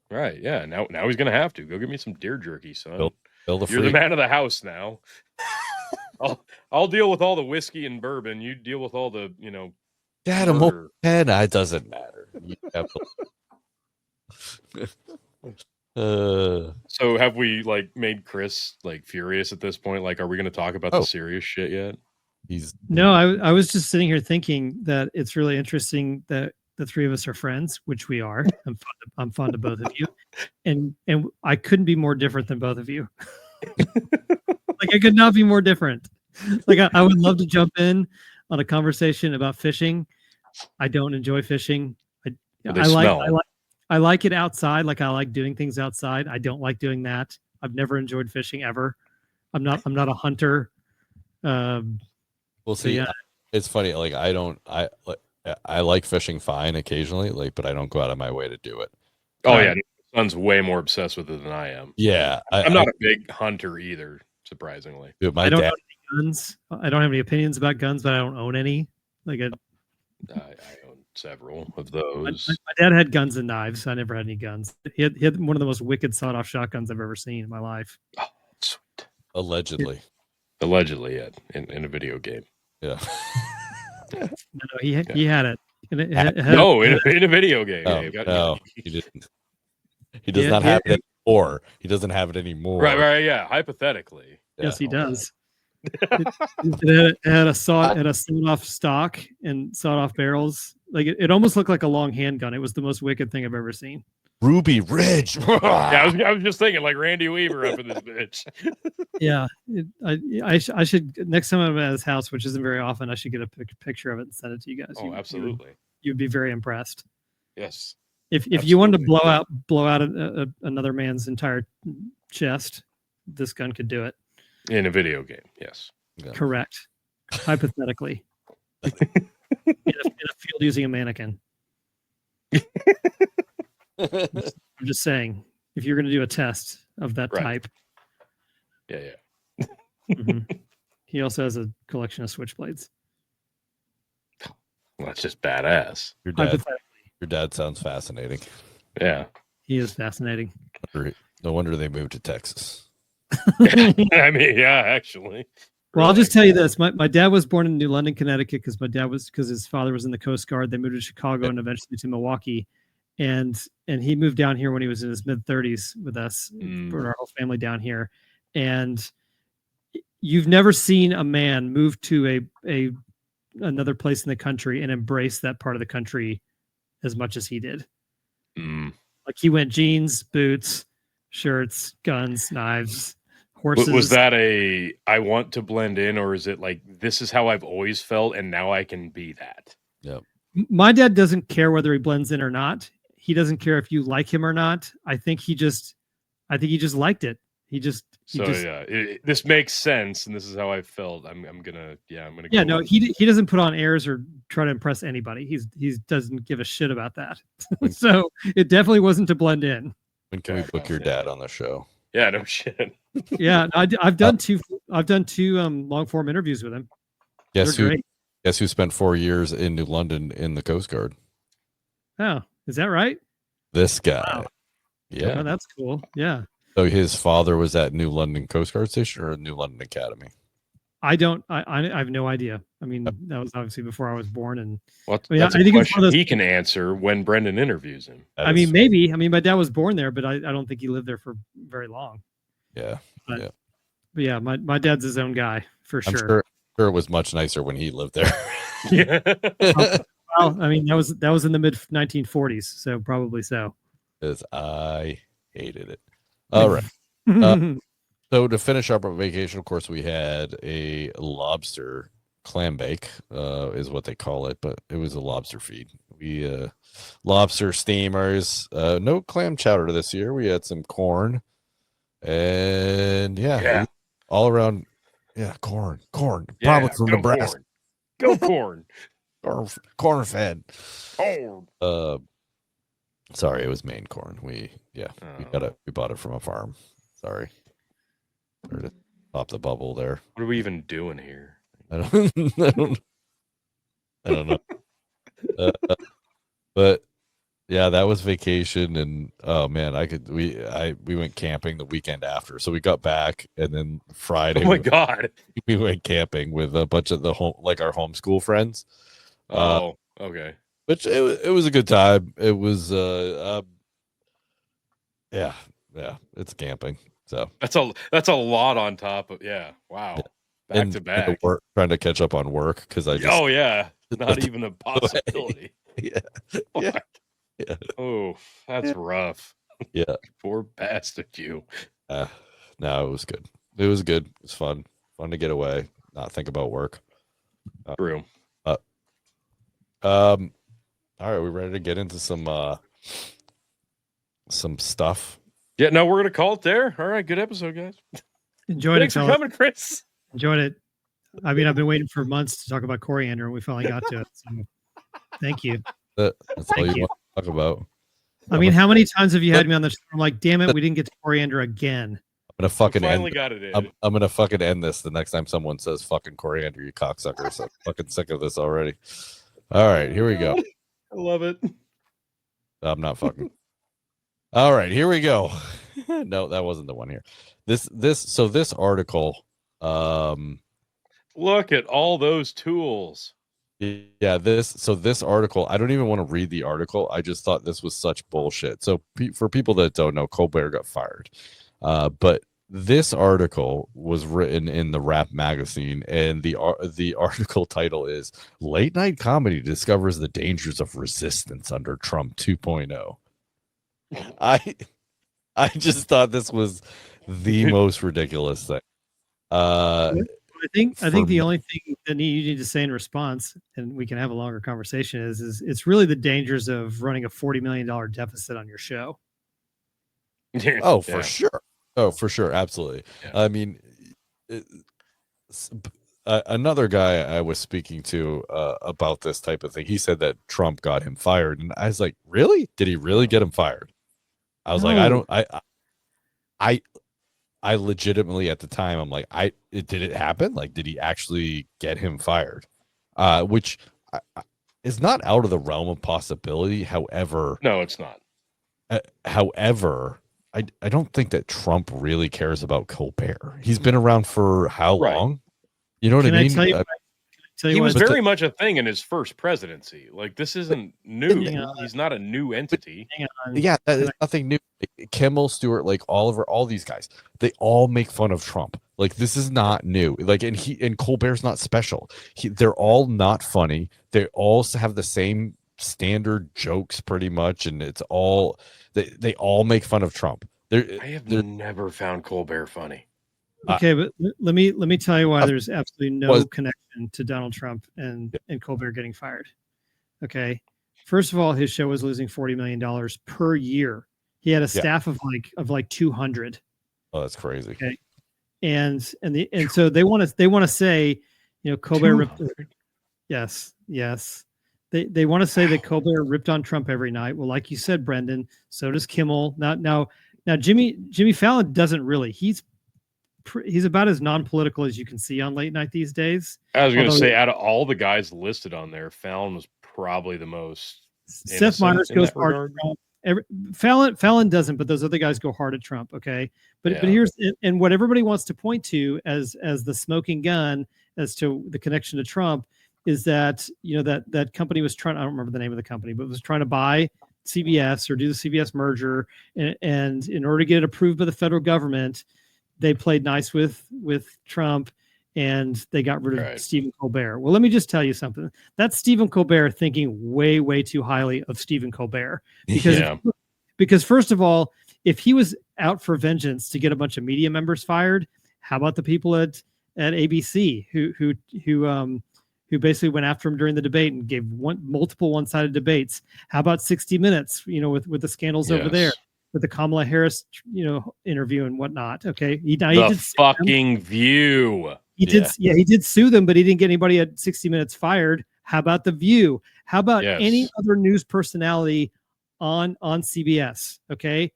Right. Yeah. Now he's gonna have to go get me some deer jerky, son. You're the man of the house now. I'll deal with all the whiskey and bourbon. You deal with all the Dad, I'm open. It doesn't matter. So have we made Chris furious at this point? Like, are we going to talk about the serious shit yet? No, I was just sitting here thinking that it's really interesting that the three of us are friends, which we are. I'm fond of both of you, and I couldn't be more different than both of you. Like I could not be more different. Like I would love to jump in on a conversation about fishing. I don't enjoy fishing. I like it outside. Like I like doing things outside. I don't like doing that. I've never enjoyed fishing ever. I'm not a hunter. We'll see. Yeah. It's funny. Like I like fishing fine occasionally, like, but I don't go out of my way to do it. Oh yeah, my son's way more obsessed with it than I am. Yeah, I'm not a big hunter either. Surprisingly, dude, I don't own any guns. I don't have any opinions about guns, but I don't own any. Like I own several of those. My dad had guns and knives. I never had any guns. He had one of the most wicked sawed-off shotguns I've ever seen in my life. Oh, sweet. Allegedly, yeah, in a video game. Yeah. No, he had it. And it had in a video game. No, he didn't. He does not have it anymore. He doesn't have it anymore. Right. Yeah. Hypothetically. Yes, he does. It had a sawed-off stock and sawed-off barrels. Like it almost looked like a long handgun. It was the most wicked thing I've ever seen. Ruby Ridge. Yeah, I was just thinking like Randy Weaver up in this bitch. Yeah, I should next time I'm at his house, which isn't very often. I should get a picture of it and send it to you guys. Oh, absolutely. You'd be very impressed. Yes. If you wanted to blow out another man's entire chest, this gun could do it. In a video game, yes. Yeah. Correct. Hypothetically. in a field using a mannequin. I'm just saying, if you're going to do a test of that type. Yeah. Mm-hmm. He also has a collection of switchblades. Well, that's just badass. Your dad sounds fascinating. Yeah. He is fascinating. No wonder they moved to Texas. I mean, yeah, actually. Well, I'll just tell you this. My dad was born in New London, Connecticut, because his father was in the Coast Guard. They moved to Chicago and eventually to Milwaukee. And he moved down here when he was in his mid-30s with us, brought our whole family down here. And you've never seen a man move to another place in the country and embrace that part of the country as much as he did. Like he went jeans, boots, shirts, guns, knives, horses. Was that I want to blend in, or is it like this is how I've always felt and now I can be that? Yep. My dad doesn't care whether he blends in or not. He doesn't care if you like him or not. I think he just liked it. This makes sense, and this is how I felt. I'm gonna. Yeah, no, he doesn't put on airs or try to impress anybody. He doesn't give a shit about that. So it definitely wasn't to blend in. When can we book your dad on the show? Yeah, no shit. Yeah, I've done two long form interviews with him. Guess who spent 4 years in New London in the Coast Guard? Oh, is that right? This guy. Wow. Yeah, oh, that's cool. Yeah. So his father was at New London Coast Guard Station or New London Academy? I have no idea. I mean, that was obviously before I was born. And that's a question he can answer when Brendan interviews him. Maybe. I mean, my dad was born there, but I don't think he lived there for very long. Yeah. But yeah, my dad's his own guy for sure. I'm sure it was much nicer when he lived there. Yeah. Well, I mean, that was in the mid 1940s, so probably so. Because I hated it. All right. So to finish up our vacation, of course, we had a lobster clam bake, is what they call it, but it was a lobster feed. We lobster steamers, no clam chowder this year. We had some corn, and all around, corn. Probably from Nebraska. Go corn. Corn fed. Oh. Sorry, it was Maine corn. We bought it from a farm. Sorry. To pop the bubble there. What are we even doing here? I don't know. But yeah, that was vacation, and oh man, we went camping the weekend after. So we got back, and then Friday. Oh my god, we went camping with a bunch of our homeschool friends. Oh, okay. Which it was a good time. It was it's camping. So that's a lot on top of wow. back to back. Trying to catch up on work because I just. Oh yeah, not even a possibility. Yeah. Yeah. Yeah. Oh, that's rough. Yeah. Poor bastard you. No, it was good. It was good. It was fun. Fun to get away, not think about work. True. All right, we ready to get into some stuff? Yeah, no, we're gonna call it there. All right, good episode, guys. Enjoyed Thanks it, for fellas. coming, Chris. Enjoyed it. I mean, I've been waiting for months to talk about Coriander, and we finally got to it. So, thank you. That's all Thank you you. want to talk about. I mean, how many times have you had me on the show? I'm like, damn it, we didn't get to Coriander again. I'm gonna fucking Finally end. got it in. I'm gonna fucking end this the next time someone says fucking Coriander, you cocksucker. So I'm fucking sick of this already. All right, here we go. I love it. I'm not fucking. All right, here we go. No, that wasn't the one here. This article. Look at all those tools. Yeah, this article, I don't even want to read the article. I just thought this was such bullshit. So for people that don't know, Colbert got fired. But this article was written in the Rap magazine, and the article title is "Late Night Comedy Discovers the Dangers of Resistance Under Trump 2.0." I just thought this was the most ridiculous thing. I think the only thing that you need to say in response, and we can have a longer conversation, is it's really the dangers of running a $40 million deficit on your show. Oh, for sure. Oh, for sure. Absolutely. Yeah. I mean, another guy I was speaking to about this type of thing, he said that Trump got him fired. And I was like, really? Did he really get him fired? I was like, I legitimately at the time, I'm like, did it happen? Like, did he actually get him fired? Which is not out of the realm of possibility. However, no, it's not. However, I don't think that Trump really cares about Colbert. He's been around for how long? You know what I mean? He was very much a thing in his first presidency. Like, this isn't new. He's not a new entity. Yeah, that is nothing new. Kimmel, Stewart, like Oliver, all these guys, they all make fun of Trump. Like, this is not new. Like, and Colbert's not special. They're all not funny. They all have the same standard jokes pretty much, and it's all they all make fun of Trump. I have never found Colbert funny. Okay, but let me tell you why there's absolutely no connection to Donald Trump and Colbert getting fired. Okay, first of all, his show was losing $40 million per year. He had a staff of like 200. Oh, that's crazy. Okay, and so they want to say, you know, Colbert ripped. Yes. They want to say that Colbert ripped on Trump every night. Well, like you said, Brendan, so does Kimmel. Now Jimmy Fallon doesn't really. He's about as non-political as you can see on late night these days. I was going to say, out of all the guys listed on there, Fallon was probably the most. Seth Meyers goes hard. Fallon doesn't, but those other guys go hard at Trump. Okay, but here's and what everybody wants to point to as the smoking gun as to the connection to Trump is that, you know, that company was trying. I don't remember the name of the company, but was trying to buy CBS or do the CBS merger, and in order to get it approved by the federal government, they played nice with Trump, and they got rid of Stephen Colbert. Well, let me just tell you something. That's Stephen Colbert thinking way, way too highly of Stephen Colbert. Because first of all, if he was out for vengeance to get a bunch of media members fired, how about the people at ABC who basically went after him during the debate and gave multiple one-sided debates? How about 60 Minutes, you know, with the scandals over there? With the Kamala Harris, you know, interview and whatnot. Okay, he did fucking View. He did sue them, but he didn't get anybody at 60 Minutes fired. How about the View? How about any other news personality on CBS? Okay,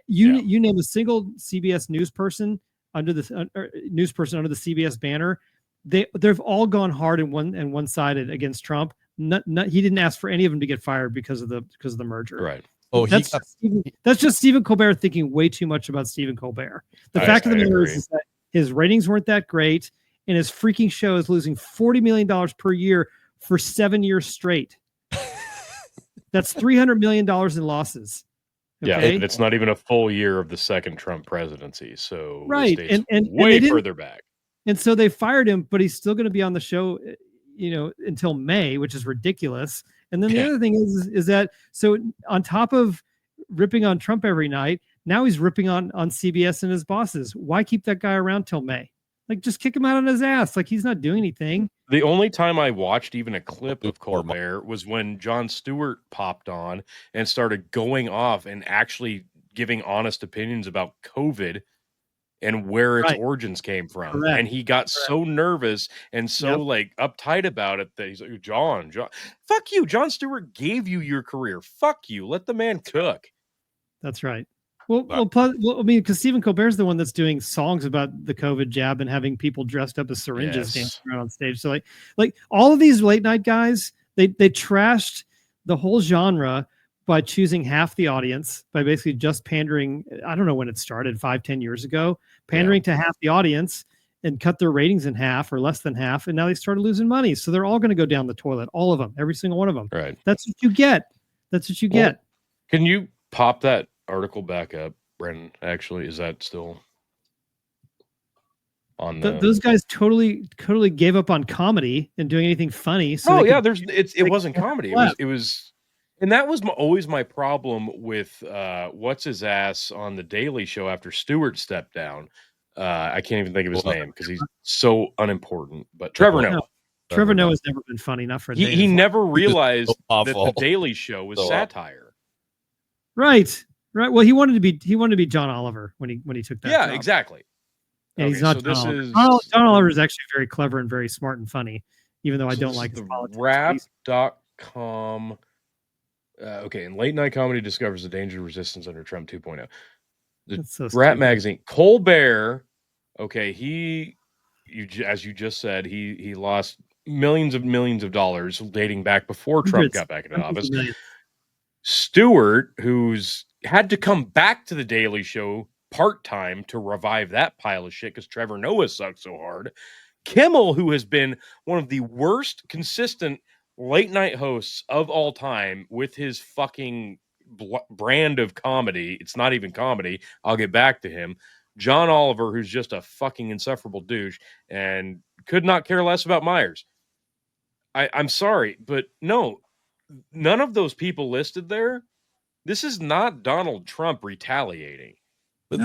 you name a single CBS news person under the CBS banner. They've all gone hard and one-sided against Trump. He didn't ask for any of them to get fired because of the merger. Right. Oh, that's just Stephen Colbert thinking way too much about Stephen Colbert. The fact of the matter is that his ratings weren't that great, and his freaking show is losing $40 million per year for 7 years straight. That's $300 million in losses. Okay? Yeah, and it's not even a full year of the second Trump presidency. So right, and way further back. And so they fired him, but he's still going to be on the show, until May, which is ridiculous. And then the other thing is that, so on top of ripping on Trump every night, now he's ripping on CBS and his bosses. Why keep that guy around till May? Like, just kick him out on his ass. Like, he's not doing anything. The only time I watched even a clip of Colbert was when Jon Stewart popped on and started going off and actually giving honest opinions about COVID and where its origins came from. Correct. And he got so nervous and so like uptight about it that he's like, John, fuck you. Jon Stewart gave you your career. Fuck you. Let the man cook. That's right. Well, I mean, because Stephen Colbert's the one that's doing songs about the COVID jab and having people dressed up as syringes dancing around on stage. So like all of these late night guys, they trashed the whole genre by choosing half the audience, by basically just pandering. I don't know when it started, 5-10 years ago, pandering to half the audience and cut their ratings in half or less than half. And now they started losing money. So they're all going to go down the toilet. All of them, every single one of them. Right. That's what you get. That's what you get. Can you pop that article back up, Brendan? Actually, is that still on those guys totally gave up on comedy and doing anything funny? So it wasn't comedy. It was, and that was always my problem with what's his ass on the Daily Show after Stewart stepped down. I can't even think of his name because he's so unimportant. But Trevor Noah. Trevor Noah's never been funny enough for a day. He never realized that the Daily Show was satire. Right. Well, he wanted to be John Oliver when he took that. Yeah, job. Exactly. And he's not John Oliver. John Oliver is actually very clever and very smart and funny, even though I don't like his politics. Rap.com. Okay, and late night comedy discovers the danger of resistance under Trump 2.0. The Rap magazine, Colbert. Okay, as you just said, he lost millions of dollars dating back before Trump got back into office. Stewart, who's had to come back to the Daily Show part-time to revive that pile of shit because Trevor Noah sucked so hard. Kimmel, who has been one of the worst consistent late night hosts of all time with his fucking brand of comedy. It's not even comedy. I'll get back to him. John Oliver, who's just a fucking insufferable douche and could not care less about Myers. I'm sorry, but no, none of those people listed there. This is not Donald Trump retaliating. But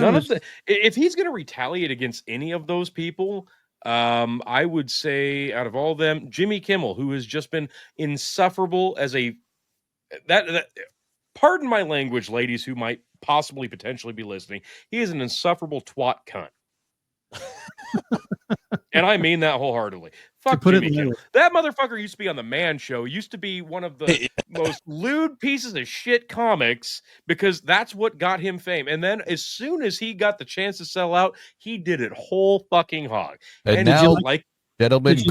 if he's going to retaliate against any of those people, I would say out of all of them, Jimmy Kimmel, who has just been insufferable as that pardon my language, ladies who might possibly potentially be listening. He is an insufferable twat cunt. And I mean that wholeheartedly. Fuck Jimmy Kimmel. That motherfucker used to be on the Man Show. Used to be one of the most lewd pieces of shit comics because that's what got him fame. And then as soon as he got the chance to sell out, he did it whole fucking hog. And now, gentlemen,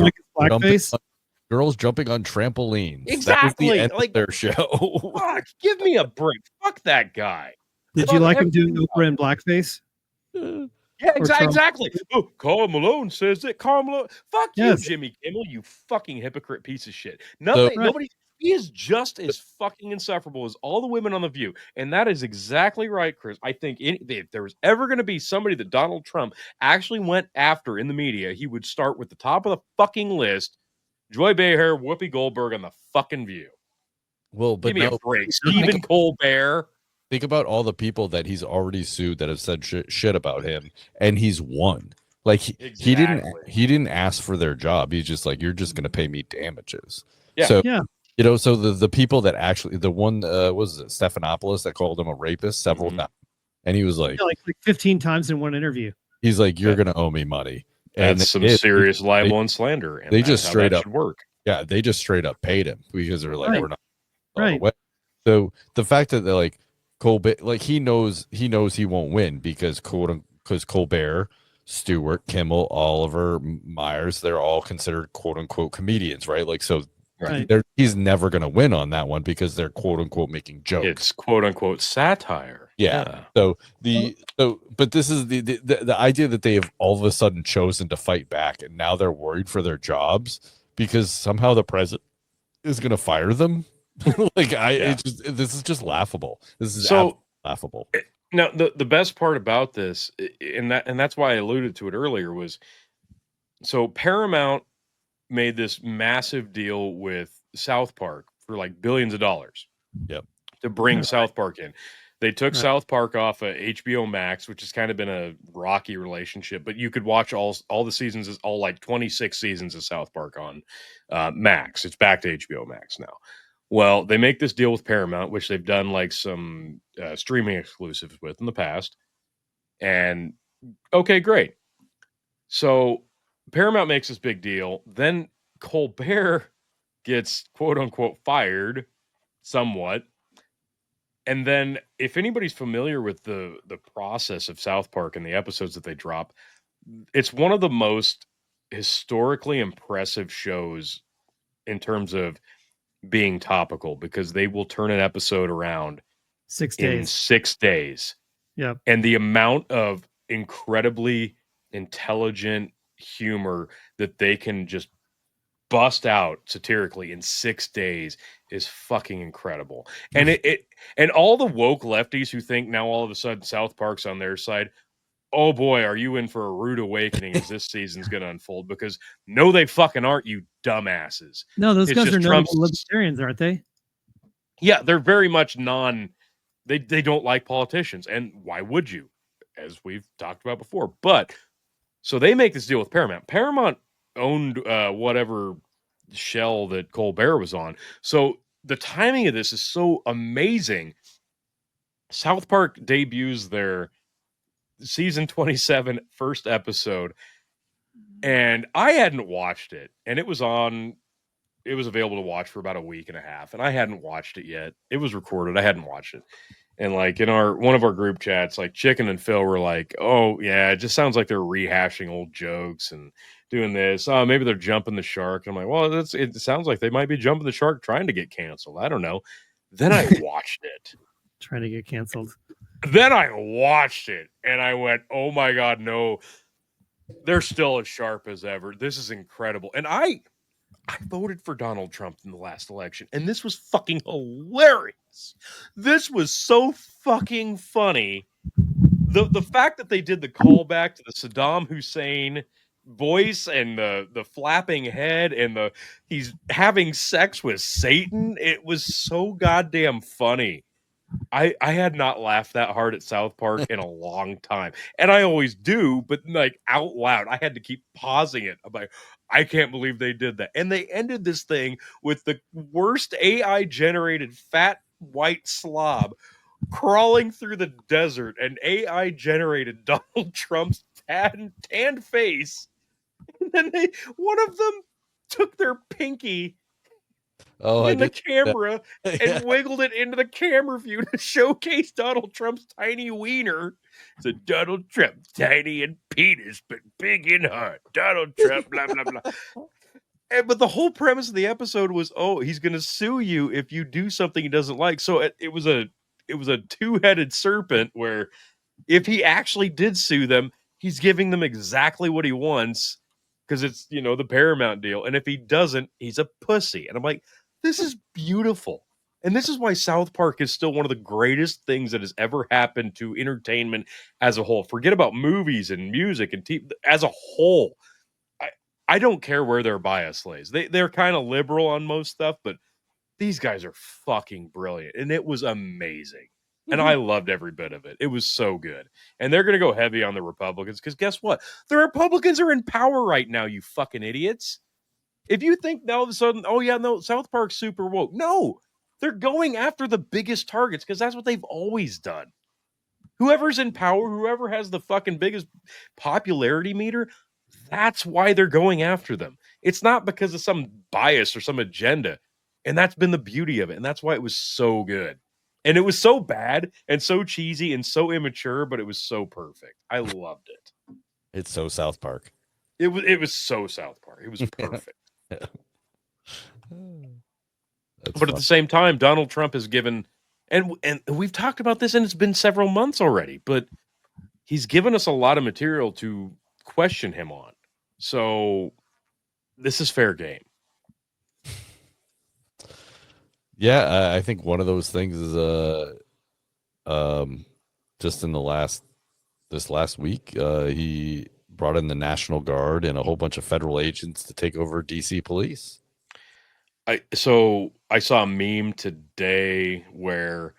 girls jumping on trampolines. Exactly. That was the end of their show. Fuck, give me a break. Fuck that guy. Did you like him doing Oprah in blackface? Yeah, exactly. Oh, Karl Malone says that. Karl Malone. Fuck you, Jimmy Kimmel, you fucking hypocrite piece of shit. Nobody. He is just as fucking insufferable as all the women on The View. And that is exactly right, Chris. I think if there was ever going to be somebody that Donald Trump actually went after in the media, he would start with the top of the fucking list, Joy Behar, Whoopi Goldberg on The fucking View. Well, but give me a break. Stephen Colbert. Think about all the people that he's already sued that have said shit about him, and he's won. Like he didn't ask for their job. He's just like, you're just going to pay me damages. Yeah. So so the people that actually, the one was it Stephanopoulos that called him a rapist several times, and he was like 15 times in one interview. He's like, you're going to owe me money. And that's some serious libel and slander. And they just straight up work. Yeah, they just straight up paid him because they're like, we're not right. So the fact that they're like Colbert, like he knows he won't win because Colbert, Stewart, Kimmel, Oliver, Myers, they're all considered quote unquote comedians, right? Like so, he's never going to win on that one because they're quote unquote making jokes. It's quote unquote satire. Yeah. So but this is the idea that they have all of a sudden chosen to fight back, and now they're worried for their jobs because somehow the president is going to fire them. This is just laughable. This is so laughable. Now, the best part about this, and that's why I alluded to it earlier, was So Paramount made this massive deal with South Park for like billions of dollars. Yep. To bring Right. South Park in. They took Right. South Park off of HBO Max, which has kind of been a rocky relationship, but you could watch all the seasons, all like 26 seasons of South Park on Max. It's back to HBO Max now. Well, they make this deal with Paramount, which they've done like some streaming exclusives with in the past. And okay, great. So Paramount makes this big deal. Then Colbert gets quote unquote fired somewhat. And then if anybody's familiar with the process of South Park and the episodes that they drop, it's one of the most historically impressive shows in terms of being topical because they will turn an episode around 6 in days. 6 days. Yep. And the amount of incredibly intelligent humor that they can just bust out satirically in 6 days is fucking incredible. And it and all the woke lefties who think now all of a sudden South Park's on their side, oh boy, are you in for a rude awakening as this season's going to unfold? Because no, they fucking aren't, you dumbasses. No, those It's guys just are Trump's. notable libertarians, aren't they? Yeah, they're very much they don't like politicians, and why would you? As we've talked about before. But so they make this deal with Paramount. Paramount owned whatever shell that Colbert was on. So the timing of this is so amazing. South Park debuts their season 27 first episode, and I hadn't watched it, and it was available to watch for about a week and a half, and I hadn't watched it yet. It was recorded. I hadn't watched it. And like in one of our group chats, like Chicken and Phil were like, "Oh yeah, it just sounds like they're rehashing old jokes and doing this. Oh, maybe they're jumping the shark." And I'm like, "Well, it sounds like they might be jumping the shark trying to get canceled. I don't know." Then I watched it. Trying to get canceled. Then I watched it and I went, "Oh my god, no. They're still as sharp as ever. This is incredible." And I voted for Donald Trump in the last election, and this was fucking hilarious. This was so fucking funny. The fact that they did the callback to the Saddam Hussein voice and the flapping head and he's having sex with Satan, it was so goddamn funny. I had not laughed that hard at South Park in a long time. And I always do, but like out loud. I had to keep pausing it. I'm like, I can't believe they did that. And they ended this thing with the worst AI generated fat white slob crawling through the desert and AI generated Donald Trump's tanned face. And then one of them took their pinky I in the did. camera Yeah. and wiggled it into the camera view to showcase Donald Trump's tiny wiener. So Donald Trump, tiny in penis, but big in heart. Donald Trump, blah, blah, blah. But the whole premise of the episode was, oh, he's going to sue you if you do something he doesn't like. So it was a two-headed serpent where if he actually did sue them, he's giving them exactly what he wants because it's, the Paramount deal. And if he doesn't, he's a pussy. And I'm like, this is beautiful. And this is why South Park is still one of the greatest things that has ever happened to entertainment as a whole. Forget about movies and music and TV. As a whole, I don't care where their bias lays. They're kind of liberal on most stuff, but these guys are fucking brilliant. And it was amazing. And I loved every bit of it. It was so good. And they're going to go heavy on the Republicans because guess what? The Republicans are in power right now, you fucking idiots. If you think now all of a sudden, oh yeah, no, South Park's super woke. No, they're going after the biggest targets because that's what they've always done. Whoever's in power, whoever has the fucking biggest popularity meter, that's why they're going after them. It's not because of some bias or some agenda. And that's been the beauty of it. And that's why it was so good. And it was so bad and so cheesy and so immature, but it was so perfect. I loved it. It's so South Park. It was so South Park. It was perfect. Yeah. But at the same time, Donald Trump has given, and we've talked about this, and it's been several months already, but he's given us a lot of material to question him on. So this is fair game. Yeah, I think one of those things is just in this last week, he brought in the National Guard and a whole bunch of federal agents to take over DC police. So I saw a meme today where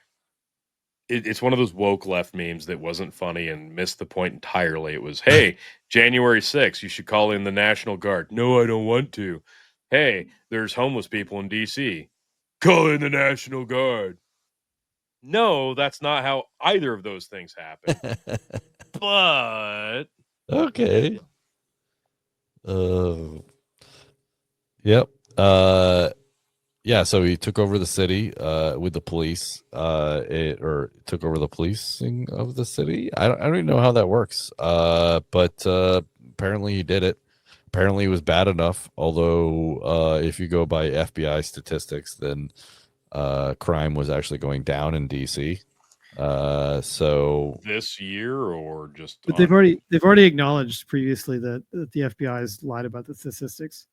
it's one of those woke left memes that wasn't funny and missed the point entirely. It was, hey, January 6th, you should call in the National Guard. No, I don't want to. Hey, there's homeless people in DC. Call in the National Guard. No, that's not how either of those things happen. But Okay. Yep. Yeah, so he took over the city with the police, or took over the policing of the city. I don't even know how that works. But apparently he did it. Apparently it was bad enough. Although if you go by FBI statistics, then crime was actually going down in DC. So this year or just But they've already acknowledged previously that the FBI has lied about the statistics.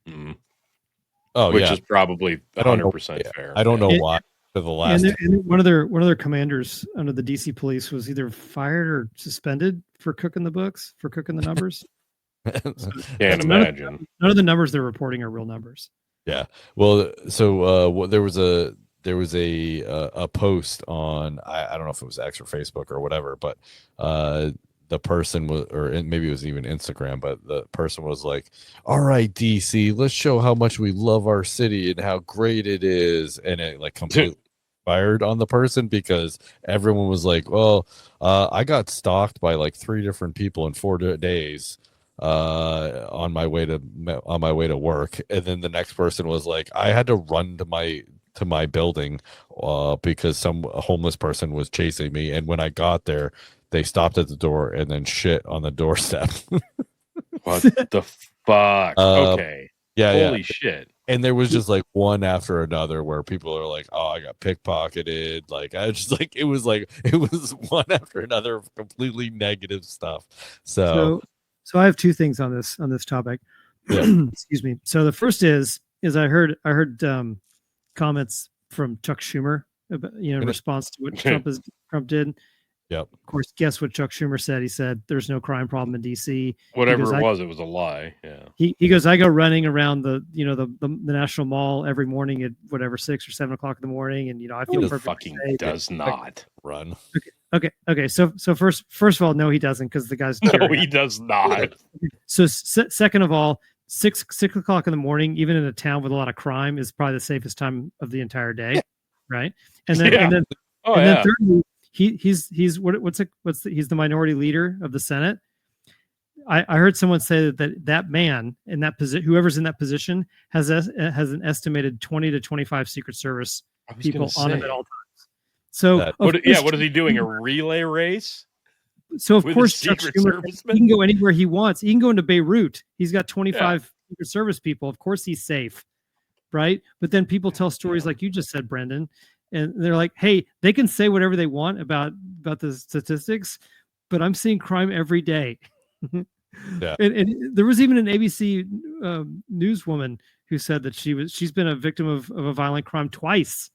Mhm. Oh, which yeah. is probably I don't know. 100% fair. I don't know And- why for the last. And one of their commanders under the DC police was either fired or suspended for cooking the books, for cooking the numbers. Can't imagine. None of the numbers they're reporting are real numbers. Yeah. Well, so there was a post on I don't know if it was X or Facebook or whatever, but the person was, or maybe it was even Instagram, but the person was like, "All right, DC, let's show how much we love our city and how great it is," and it like completely fired on the person because everyone was like, "Well, I got stalked by like 3 different people in 4 days." On my way to work, and then the next person was like, I had to run to my building because some homeless person was chasing me, and when I got there they stopped at the door and then shit on the doorstep. What the fuck? Okay. Holy shit. And there was just like one after another where people are like, "Oh, I got pickpocketed." Like I just like it was one after another of completely negative stuff. So I have 2 things on this topic. Yeah. Excuse me. So the first is I heard comments from Chuck Schumer about, in response to what Trump did. Yep. Of course, guess what Chuck Schumer said? He said there's no crime problem in DC. Whatever it was a lie. Yeah. He goes, I go running around the National Mall every morning at whatever 6 or 7 o'clock in the morning, and I feel perfectly fucking safe. does not run. Okay. So first of all, no, he doesn't, because the guy's no, he does not. So second of all, 6 o'clock in the morning, even in a town with a lot of crime, is probably the safest time of the entire day, right? And then then thirdly, he's he's the minority leader of the Senate. I heard someone say that man in that position, whoever's in that position, has an estimated 20 to 25 Secret Service people on him at all times. So what is he doing? A relay race? So of course, Chuck Schumer, he can go anywhere he wants. He can go into Beirut. He's got 25 Secret Service people. Of course, he's safe, right? But then people tell stories like you just said, Brendan, and they're like, "Hey, they can say whatever they want about the statistics, but I'm seeing crime every day." Yeah. And there was even an ABC newswoman who said that she's been a victim of a violent crime twice.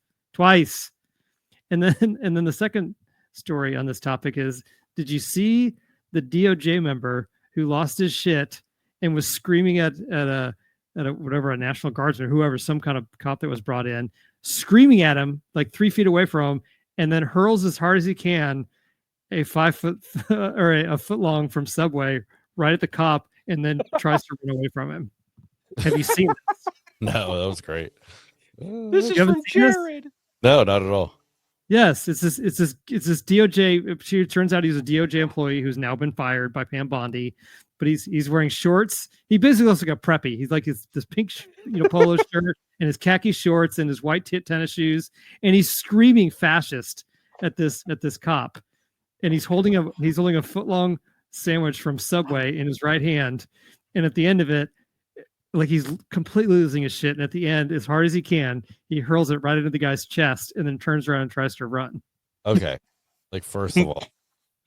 And then the second story on this topic is, did you see the DOJ member who lost his shit and was screaming at a a National Guardsman, whoever, some kind of cop that was brought in, screaming at him like 3 feet away from him, and then hurls as hard as he can a 5 foot or a foot long from Subway right at the cop, and then tries to run away from him. Have you seen this? No, that was great. This is from Jared. No, not at all. Yes, it's this DOJ. It turns out he's a DOJ employee who's now been fired by Pam Bondi, but he's wearing shorts. He basically looks like a preppy. He's like this pink polo shirt and his khaki shorts and his white tennis shoes, and he's screaming fascist at this cop, and he's holding a foot long sandwich from Subway in his right hand, and at the end of it, like he's completely losing his shit, and at the end, as hard as he can, he hurls it right into the guy's chest and then turns around and tries to run. Okay. Like, first of all,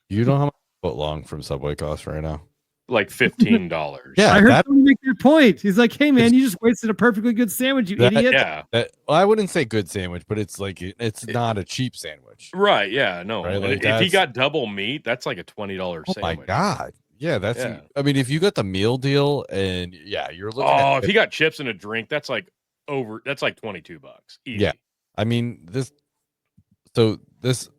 you know how much a foot long from Subway costs right now? Like $15. Yeah, I heard someone make that point. He's like, "Hey man, you just wasted a perfectly good sandwich, you idiot." Yeah. Well, I wouldn't say good sandwich, but it's like it's not a cheap sandwich. Right, yeah, no. Right, like if he got double meat, that's like a $20 sandwich. Oh my god. that's. Yeah. I mean, if you got the meal deal, and you're looking. Oh, at if he got chips and a drink, that's like $22. Easy. Yeah. I mean this. So this.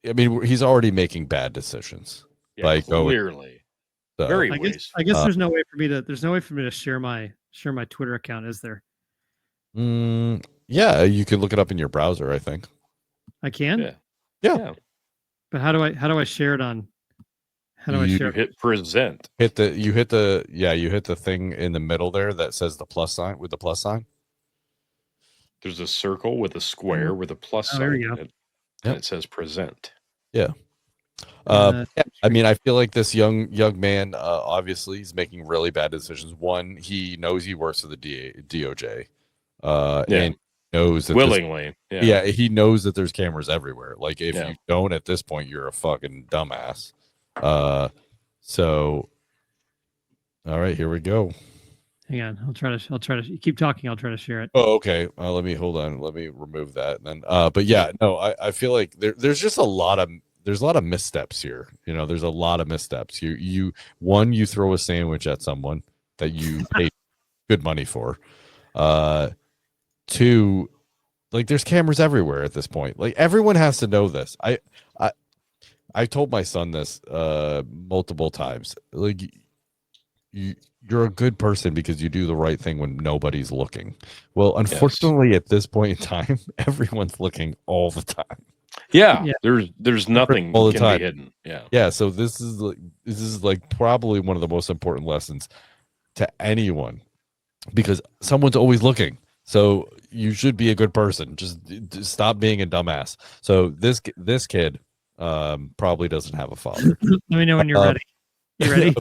I mean, he's already making bad decisions by going. Clearly. So, Very I guess wasteful. there's no way for me to share my Twitter account, is there? yeah, you can look it up in your browser, I think. I can. Yeah. But how do I share it on? How do I share? You hit present. You hit the thing in the middle there that says the plus sign with the plus sign. There's a circle with a square with a plus there sign we go. in it, and it says present. Yeah. I mean, I feel like this young man, obviously, he's making really bad decisions. One, he knows he works for the DOJ, and knows that willingly. He knows that there's cameras everywhere. Like, if you don't at this point, you're a fucking dumbass. So, all right, here we go. Hang on, I'll try to. You keep talking. I'll try to share it. Oh, okay. Let me remove that. And then, but yeah, no, I feel like there's just a lot of missteps here. You know, there's a lot of missteps. You throw a sandwich at someone that you paid good money for. Two, like, there's cameras everywhere at this point. Like, everyone has to know this. I told my son this multiple times. Like, you're a good person because you do the right thing when nobody's looking. Well, unfortunately, at this point in time, everyone's looking all the time. Yeah. There's nothing all the can time. be hidden. Yeah. So this is like probably one of the most important lessons to anyone, because someone's always looking. So you should be a good person. Just stop being a dumbass. So this kid probably doesn't have a father. Let me know when you're ready. You ready?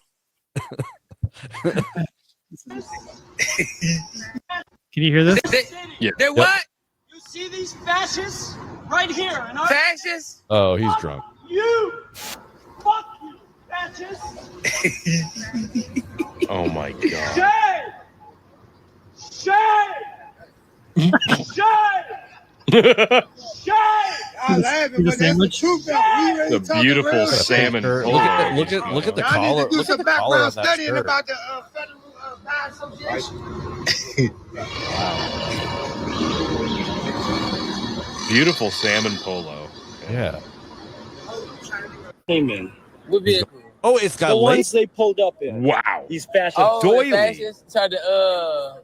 Can you hear this? They're what? You see these fascists right here? And Fascists? Oh, he's drunk. You! Fuck you, fascists! Oh my god. Shame! Shame! Shame! Shame! I'm laughing, but that's the truth. The beautiful salmon. Look at the collar. I need to do Look at some the collar on background that studying shirt. about the Federal Bar Association. Beautiful salmon polo. Yeah. Came in. What vehicle? Oh, it's got The lace. ones they pulled up in. Wow. These fashion Oh, doily. the fascists tried to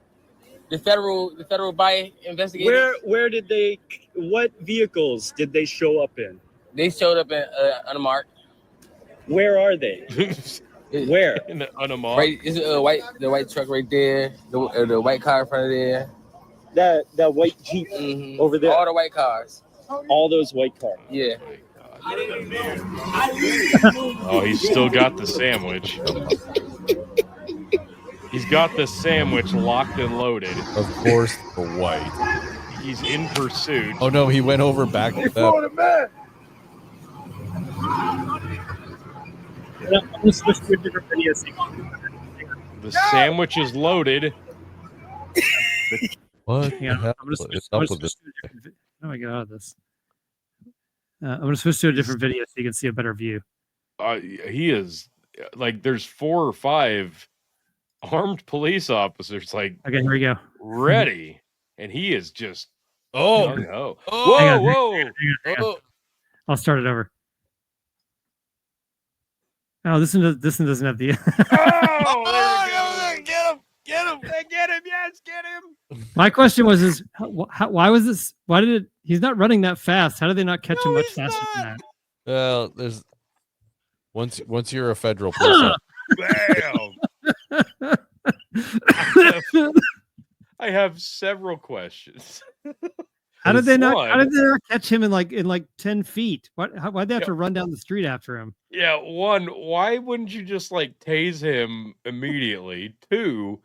the federal buy investigators. Where did they? What vehicles did they show up in? They showed up in unmarked. Where are they? Where? In the unmarked. Right, is it the white truck right there? The white car in front of there. That white Jeep Mm-hmm. over there. All the white cars. All those white cars. Yeah. Oh, he's still got the sandwich. He's got the sandwich locked and loaded. Of course, the white. He's in pursuit. Oh no, he went over back to them. I'm gonna switch to a different video. The sandwich is loaded. What? Hang on, the hell I'm gonna switch, is I'm up gonna with switch this? to a different. How do I get out of this? I'm gonna switch to a different video so you can see a better view. He is like, there's 4 or 5 armed police officers like Okay, here we go. ready, and he is just Oh, gung-ho. Hang Whoa, on, whoa! hang on. I'll start it over. Oh, this one doesn't have the. Oh, there we go. Get him! Get him! Yes, get him! My question was: why was this? Why did it? He's not running that fast. How did they not catch him much he's faster than not. that? well, there's once you're a federal police Bam! I have several questions. How did they not? One. How did they not catch him in like 10 feet? Why'd they have to run down the street after him? Yeah, one, why wouldn't you just like tase him immediately? 2,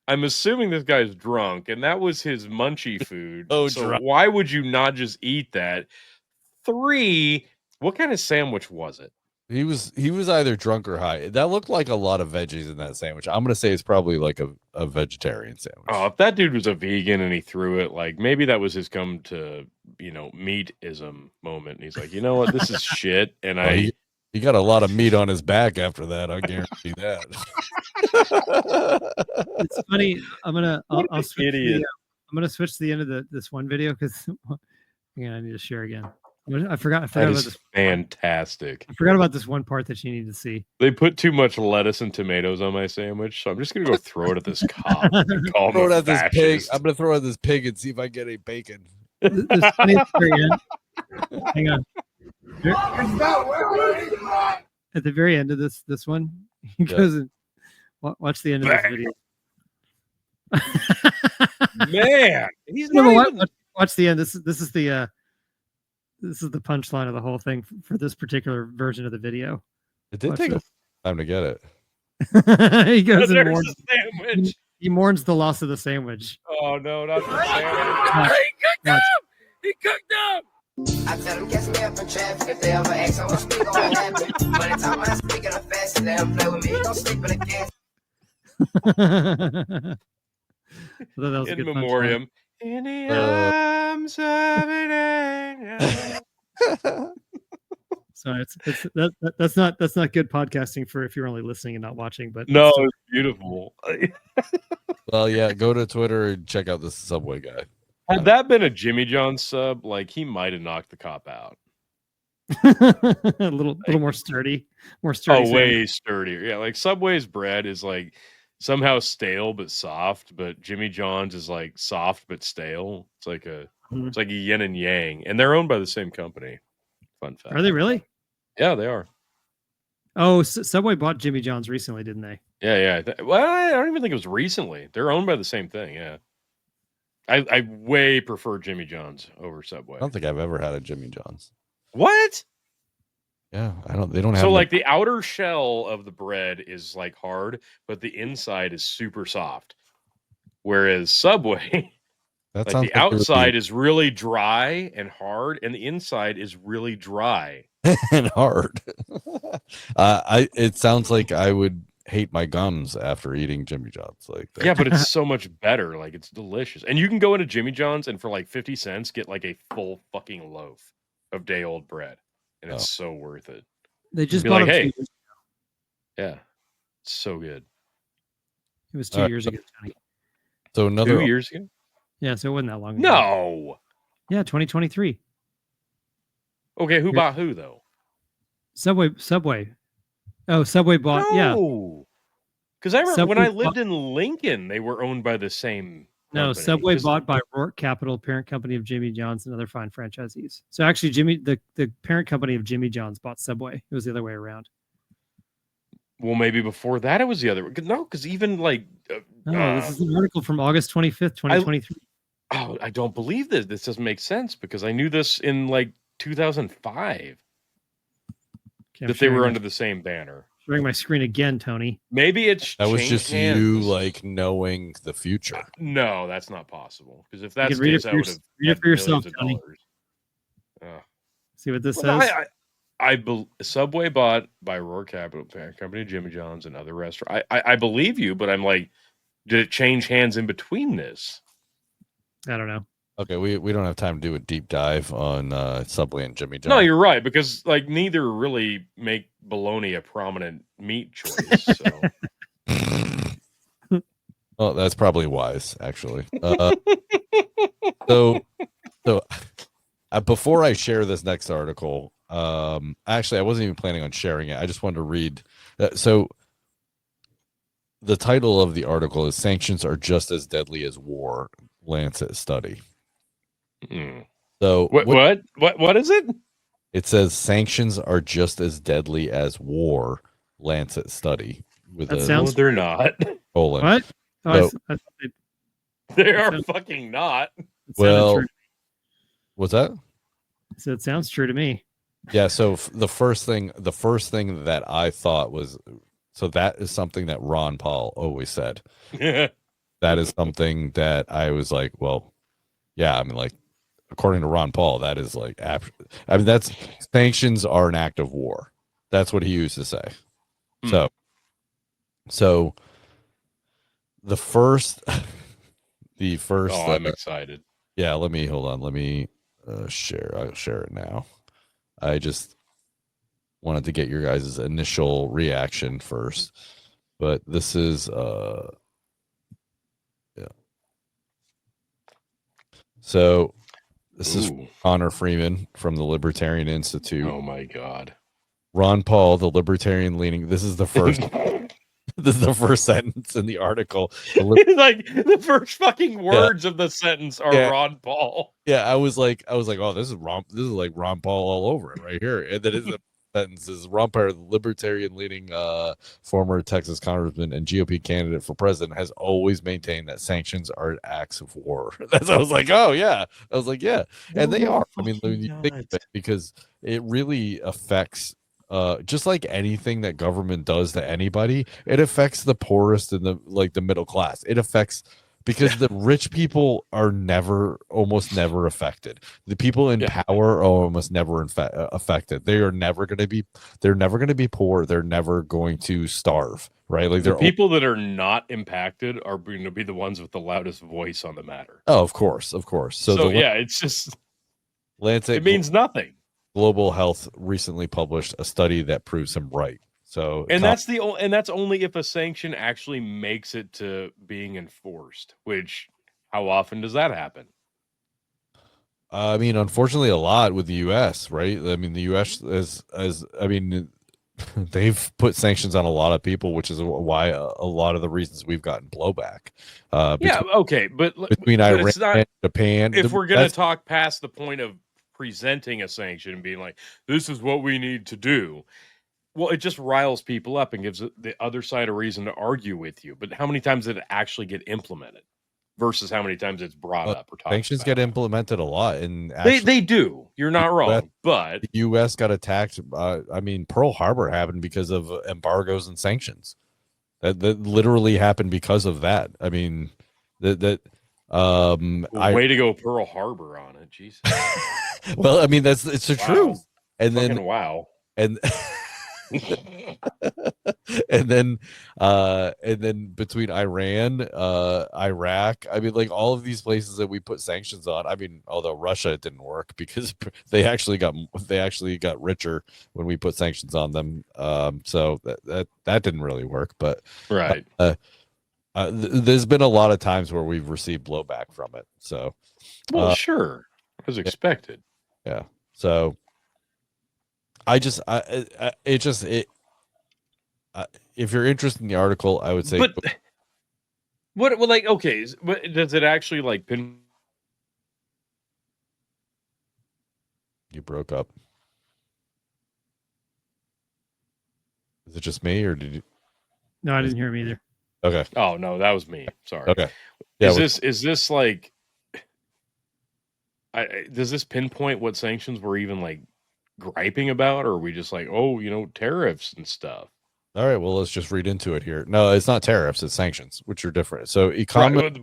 I'm assuming this guy's drunk, and that was his munchy food. Oh, so drunk. why would you not just eat that? 3, what kind of sandwich was it? He was either drunk or high. That looked like a lot of veggies in that sandwich. I'm gonna say it's probably like a vegetarian sandwich. Oh, if that dude was a vegan and he threw it, like maybe that was his come to meatism moment. And he's like, you know what, this is shit, and He got a lot of meat on his back after that. I guarantee that. It's funny. I'll switch idiot. I'm gonna switch to the end of this one video because I need to share again. I forgot That about is this. fantastic. I forgot about this one part that you need to see. They put too much lettuce and tomatoes on my sandwich, so I'm just gonna go throw it at this cop and call him Throw it a at this pig. fascist. I'm gonna throw it at this pig and see if I get any bacon. This funny at the very end. Hang on. At the very end of this one, he goes and watch the end of this video. Man, he's No, not but even... watch the end. This is the punchline of the whole thing for this particular version of the video. It did Watch take this. time to get it. He goes and There's mourns. a sandwich. He mourns the loss of the sandwich. Oh no, not the sandwich. Watch. Watch. He cooked them. I tell them catch me up in traffic if they ever ask, I won't speak on what happened. But the time when I speak in a fast, they don't play with me, don't sleep in the gas. So that was a In good memoriam. In the arms of an angel. punchline. So that's not good podcasting for if you're only listening and not watching. But No, it's still- it's beautiful. Well, yeah, go to Twitter and check out this Subway guy. Had that been a Jimmy John sub, like he might have knocked the cop out. a little more sturdy, sandwich. Way sturdier. Yeah, like Subway's bread is like somehow stale but soft, but Jimmy John's is like soft but stale. It's like a yin and yang, and they're owned by the same company. Fun fact. Are they really? Yeah, they are. Oh, Subway bought Jimmy John's recently, didn't they? Yeah. Well, I don't even think it was recently. They're owned by the same thing. Yeah. I way prefer Jimmy John's over Subway. I don't think I've ever had a Jimmy John's. What? Yeah, I don't. They don't have. So like the outer shell of the bread is like hard, but the inside is super soft. Whereas Subway, that like sounds the like it would outside is really dry and hard, and the inside is really dry. be and hard. It sounds like I would hate my gums after eating Jimmy John's. Like that. Yeah, but it's so much better. Like it's delicious, and you can go into Jimmy John's and for like 50 cents get like a full fucking loaf of day old bread, and it's so worth it. They just Be bought like, them hey, 2 years ago. yeah, it's so good. It was 2 years ago, Tony. So another 2 years ago? Yeah, so it wasn't that long ago. No. Yeah, 2023. Okay, who bought who though? Subway. Oh, Subway bought. Yeah. No. Because I remember when Subway I lived in Lincoln, they were owned by the same. No, company. Subway 'Cause- bought by Rourke Capital, parent company of Jimmy John's and other fine franchisees. So actually, the parent company of Jimmy John's bought Subway. It was the other way around. Well, maybe before that it was the other. No, because even like. No, this is an article from August 25th, 2023. I don't believe this. This doesn't make sense because I knew this in like 2005 Okay, I'm that they were sharing under the same banner. sharing my screen again, Tony. Maybe it's that was changed just hands. you like knowing the future. No, that's not possible. Because if that's can the read it case, I for would your- have read it for yourself, $millions. See what this Well, says? Subway bought by Rourke Capital, parent company of Jimmy John's and other restaurants. I believe you, but I'm like, did it change hands in between this? I don't know. Okay, we don't have time to do a deep dive on Subway and Jimmy John's. No, you're right because like neither really make bologna a prominent meat choice. So. Well, that's probably wise, actually. So before I share this next article, actually, I wasn't even planning on sharing it. I just wanted to read. So the title of the article is "Sanctions Are Just as Deadly as War." Lancet study. So what is it? It says sanctions are just as deadly as war. Lancet study with That a sounds- No, they're not. What? colon. Oh, So- I thought it They are sounds- fucking not. sounded Well, true. what's that? So it sounds true to me. Yeah. So the first thing that I thought was, so that is something that Ron Paul always said. That is something that I was like, well, yeah. I mean, like, according to Ron Paul, that is like, I mean, that's sanctions are an act of war. That's what he used to say. So the first, Oh, I'm excited. yeah, let me hold on. Let me share. I'll share it now. I just wanted to get your guys' initial reaction first. But this is yeah. So this is Ooh. Connor Freeman from the Libertarian Institute. Oh my God. Ron Paul, the libertarian leaning. This is the first. This is the first sentence in the article. Like the first fucking words of the sentence are Ron Paul. Yeah, I was like, oh, this is like Ron Paul all over it right here. And then his sentence is Ron Paul, the libertarian leaning former Texas congressman and GOP candidate for president, has always maintained that sanctions are acts of war. That's I was like, oh yeah. I was like, yeah. And they are. I mean, when you think of it, because it really affects just like anything that government does to anybody, it affects the poorest and the middle class. It affects because the rich people are almost never affected. The people in power are almost never affected. They're never going to be poor. They're never going to starve, right? Like the people that are not impacted are going to be the ones with the loudest voice on the matter. Oh, of course. So it's just Lancet. It means nothing. Global Health recently published a study that proves him right. So, and that's only if a sanction actually makes it to being enforced. Which, how often does that happen? I mean, unfortunately, a lot with the U.S. Right? I mean, the U.S. They've put sanctions on a lot of people, which is why a lot of the reasons we've gotten blowback. Between Iran and Japan, if we're going to talk past the point of presenting a sanction and being like, this is what we need to do. Well, it just riles people up and gives the other side a reason to argue with you. But how many times did it actually get implemented versus how many times it's brought up or talked sanctions about? Get implemented a lot. And they do. You're not wrong. But the U.S. got attacked. Pearl Harbor happened because of embargoes and sanctions. That literally happened because of that. I mean, way to go, Pearl Harbor on it. Jesus. Well, I mean, it's the truth. And fucking then wow. And and then between Iran, Iraq, I mean, like all of these places that we put sanctions on. I mean, although Russia, it didn't work because they actually got richer when we put sanctions on them. So that didn't really work. But right. There's been a lot of times where we've received blowback from it. So, sure, as expected. Yeah. So. If you're interested in the article, I would say. But what? Well, like, okay, but does it actually like pin? You broke up. Is it just me, or did you? No, I didn't hear him either. Okay. Oh no, that was me. Sorry. Okay. Yeah. Is this like? Does this pinpoint what sanctions we're even like griping about, or are we just like, tariffs and stuff? All right, well, let's just read into it here. No, it's not tariffs, it's sanctions, which are different. So economist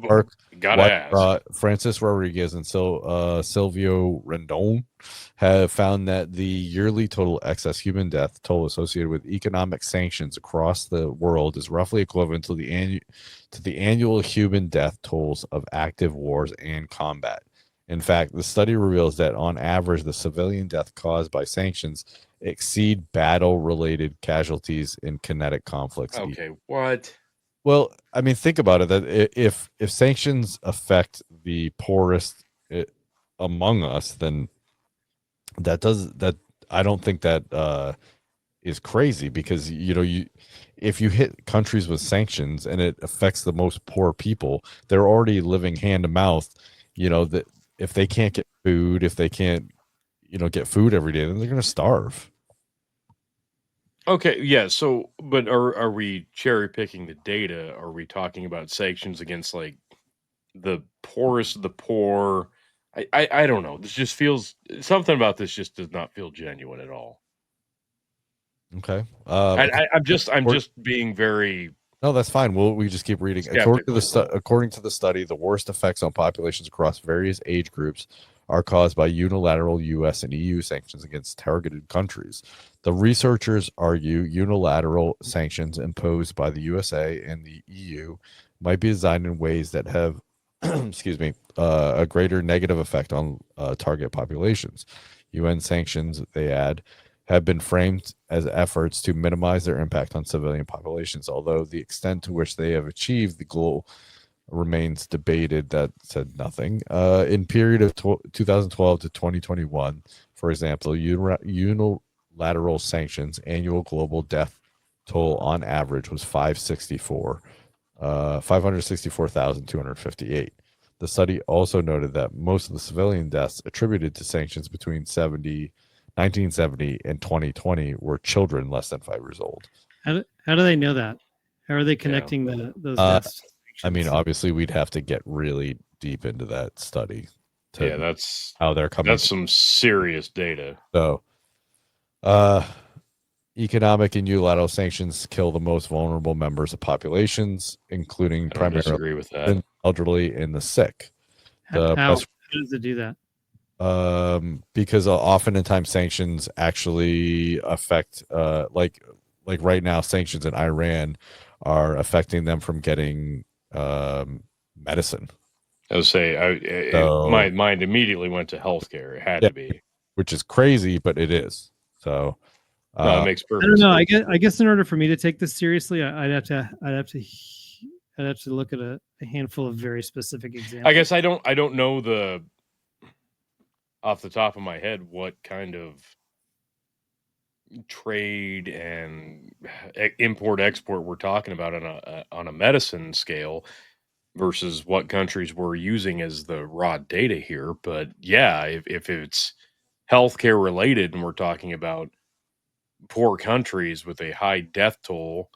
Francis Rodriguez and Silvio Rendon have found that the yearly total excess human death toll associated with economic sanctions across the world is roughly equivalent to the annual human death tolls of active wars and combat. In fact, the study reveals that on average, the civilian death caused by sanctions exceed battle-related casualties in kinetic conflicts. Okay, what? Well, I mean, think about it. That if sanctions affect the poorest among us, then I don't think that is crazy, because if you hit countries with sanctions and it affects the most poor people, they're already living hand to mouth. That if they can't get food, if they can't get food every day, then they're going to starve. Okay, yeah. So, but are we cherry picking the data? Are we talking about sanctions against like the poorest of the poor? I don't know. This just feels, something about this just does not feel genuine at all. Okay. I'm just being very. No, that's fine. We just keep reading. According to the study, the worst effects on populations across various age groups are caused by unilateral U.S. and EU sanctions against targeted countries. The researchers argue unilateral sanctions imposed by the USA and the EU might be designed in ways that have, a greater negative effect on target populations. UN sanctions, they add, have been framed as efforts to minimize their impact on civilian populations, although the extent to which they have achieved the goal remains debated. That said nothing. In period of 2012 to 2021, for example, unilateral sanctions annual global death toll on average was 564,258. The study also noted that most of the civilian deaths attributed to sanctions between 1970 and 2020 were children less than 5 years old. How do they know that? How are they connecting those deaths? to I mean, sanctions? obviously, we'd have to get really deep into that study to Yeah, that's how they're coming. some serious data. So, economic and unilateral sanctions kill the most vulnerable members of populations, including I don't primarily disagree with that. the elderly and the sick. How best- does it do that? Because oftentimes sanctions actually affect, like right now, sanctions in Iran are affecting them from getting medicine. I would say my mind immediately went to healthcare. It had to be, which is crazy, but it is. So no, it makes I perfect don't know. sense. I guess in order for me to take this seriously, I'd have to look at a handful of very specific examples. I guess I don't know off the top of my head what kind of trade and import export we're talking about on a medicine scale versus what countries we're using as the raw data here. But yeah, if it's healthcare related and we're talking about poor countries with a high death toll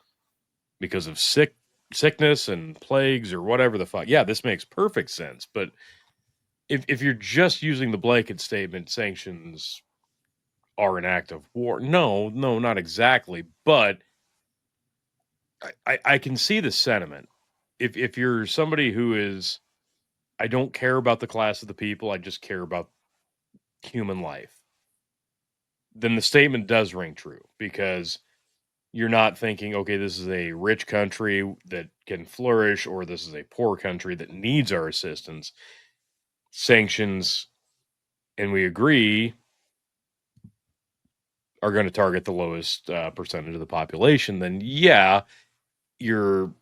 because of sickness and plagues or whatever the fuck, yeah, this makes perfect sense. But if you're just using the blanket statement, sanctions are an act of war, no, not exactly. But I can see the sentiment. If you're somebody who is, I don't care about the class of the people, I just care about human life, then the statement does ring true, because you're not thinking, okay, this is a rich country that can flourish, or this is a poor country that needs our assistance. Sanctions, and we agree, are going to target the lowest percentage of the population. Then, yeah, you're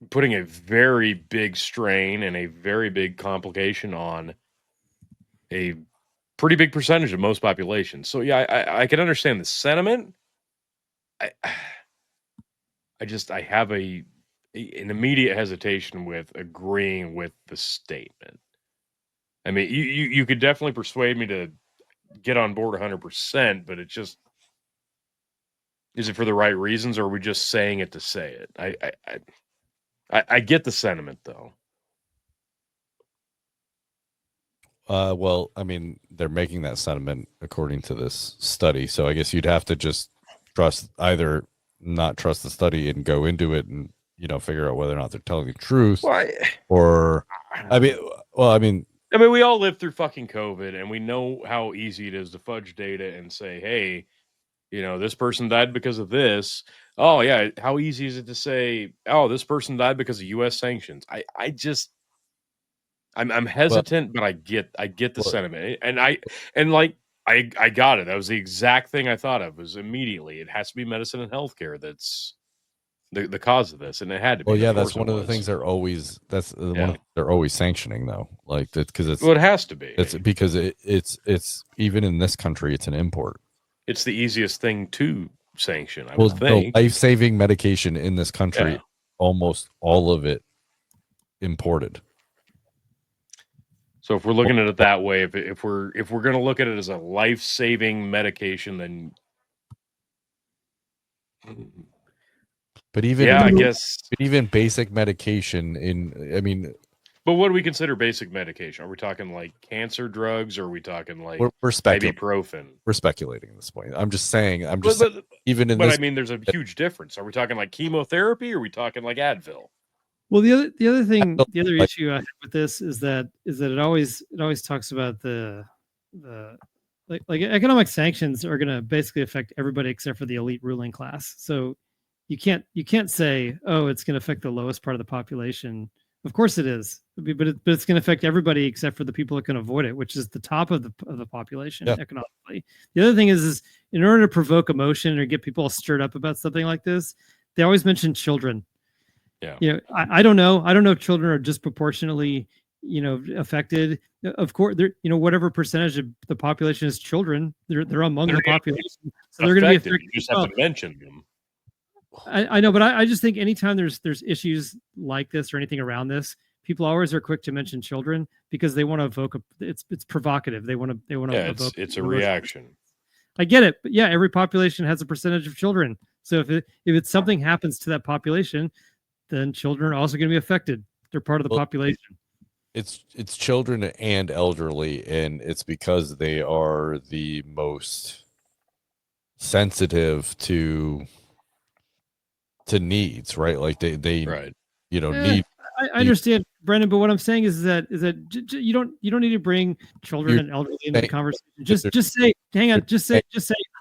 putting a very big strain and a very big complication on a pretty big percentage of most populations. So, yeah, I can understand the sentiment. I have an immediate hesitation with agreeing with the statement. I mean, you could definitely persuade me to get on board 100%, but it just, is it for the right reasons, or are we just saying it to say it? I get the sentiment, though. Well, I mean, they're making that sentiment according to this study, so I guess you'd have to just either not trust the study and go into it and figure out whether or not they're telling the truth. Well, or I mean, we all lived through fucking COVID, and we know how easy it is to fudge data and say, hey, this person died because of this. Oh yeah, how easy is it to say, oh, this person died because of U.S. sanctions? I'm hesitant, but I get the sentiment, and I got it. That was the exact thing I thought of. Was immediately, it has to be medicine and healthcare that's the cause of this, and it had to be. Well, yeah, that's one of the things they're always. That's one of the things they're always sanctioning, though. Like that, because it's. Well, it has to be. It's because it's even in this country, it's an import. It's the easiest thing to sanction. I would think. Life-saving medication in this country, almost all of it imported. So if we're looking at it that way, if we're going to look at it as a life-saving medication, then but even I guess even basic medication but what do we consider basic medication? Are we talking like cancer drugs, or are we talking like we're ibuprofen? We're speculating at this point. I'm just saying. But I mean, there's a huge difference. Are we talking like chemotherapy, or are we talking like Advil? Well, the other issue I have with this is that it always talks about the like economic sanctions are going to basically affect everybody except for the elite ruling class. So you can't say, oh, it's going to affect the lowest part of the population Of course it is, but it's going to affect everybody except for the people that can avoid it, which is the top of the population economically. The other thing is in order to provoke emotion or get people all stirred up about something like this, they always mention children. Yeah. I don't know. I don't know if children are disproportionately, affected. Of course, they're, whatever percentage of the population is children, they're among the population, so they're going to be affected. You just have to mention them. I know, but I just think anytime there's issues like this or anything around this, people always are quick to mention children because they want to evoke it's provocative. They want to evoke. It's a reaction. I get it, but yeah, every population has a percentage of children. So if it's something happens to that population, then children are also going to be affected. They're part of the population. It's children and elderly, and it's because they are the most sensitive to needs, right? Like they right. Need. I understand, Brendan, but what I'm saying is that you don't need to bring children and elderly into the conversation. Just say, hang on, just say,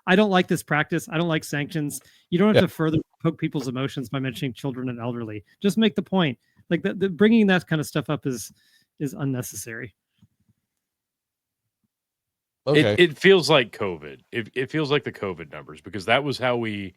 I don't like this practice. I don't like sanctions. You don't have to further poke people's emotions by mentioning children and elderly. Just make the point. Like the bringing that kind of stuff up is unnecessary. Okay. It feels like COVID. It feels like the COVID numbers, because that was how we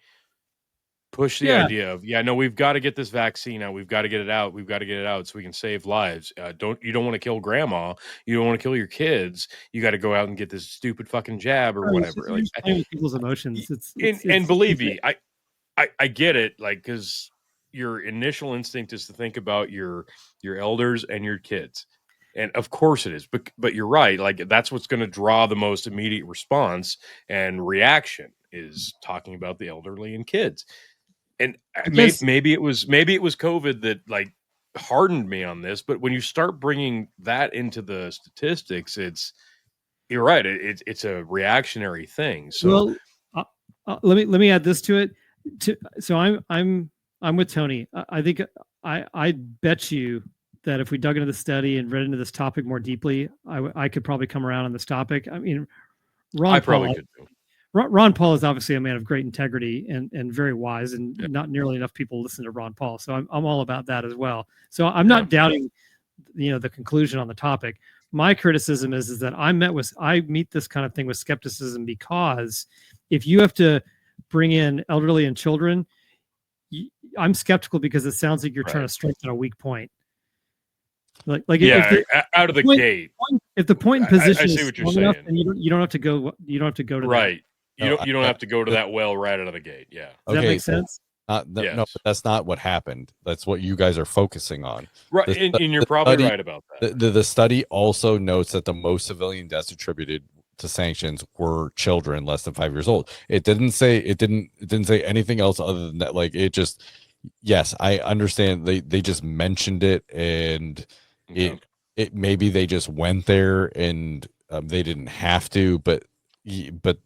push the idea of, we've got to get this vaccine out. We've got to get it out. We've got to get it out so we can save lives. You don't want to kill grandma. You don't want to kill your kids. You got to go out and get this stupid fucking jab or whatever. Like people's emotions. And believe me, I get it. Like, because your initial instinct is to think about your elders and your kids. And of course it is, but you're right. Like, that's what's going to draw the most immediate response and reaction, is talking about the elderly and kids. And maybe it was COVID that like hardened me on this. But when you start bringing that into the statistics, you're right. It's a reactionary thing. So let me add this to it. So I'm with Tony. I think I bet you that if we dug into the study and read into this topic more deeply, I could probably come around on this topic. I mean, Ron Paul is obviously a man of great integrity and very wise, and not nearly enough people listen to Ron Paul. So I'm all about that as well. So I'm not doubting, the conclusion on the topic. My criticism is that I meet this kind of thing with skepticism, because if you have to bring in elderly and children, I'm skeptical, because it sounds like you're trying to strengthen a weak point. Out of the gate. If the point and position I see what you're saying, enough, and you don't have to go. You don't have to go to right. You don't have to go to that well right out of the gate. Yeah. Does that make sense? No, but that's not what happened. That's what you guys are focusing on. Right. And you're probably right about that. The study also notes that the most civilian deaths attributed to sanctions were children less than 5 years old. It didn't say anything else other than that. Like, it just, yes, I understand they just mentioned it, and it maybe they just went there and they didn't have to, but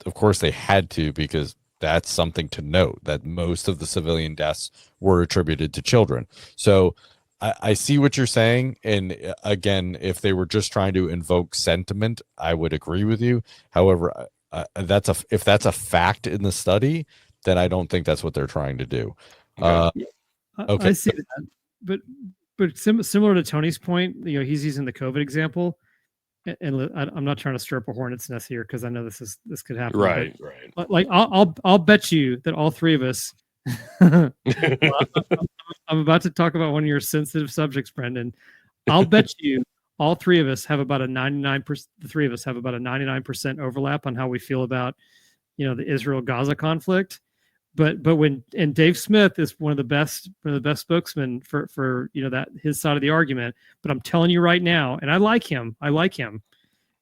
of course they had to, because that's something to note, that most of the civilian deaths were attributed to children. So I see what you're saying. And again, if they were just trying to invoke sentiment, I would agree with you. However, if that's a fact in the study, then I don't think that's what they're trying to do. Okay. I see that. But similar to Tony's point, he's using the COVID example. And I'm not trying to stir up a hornet's nest here, because I know this could happen. Right. But like I'll bet you that all three of us. I'm about to talk about one of your sensitive subjects, Brendan. I'll bet you all three of us have about a 99%. The three of us have about a 99% overlap on how we feel about, the Israel-Gaza conflict. But Dave Smith is one of the best spokesmen for that his side of the argument. But I'm telling you right now, and I like him,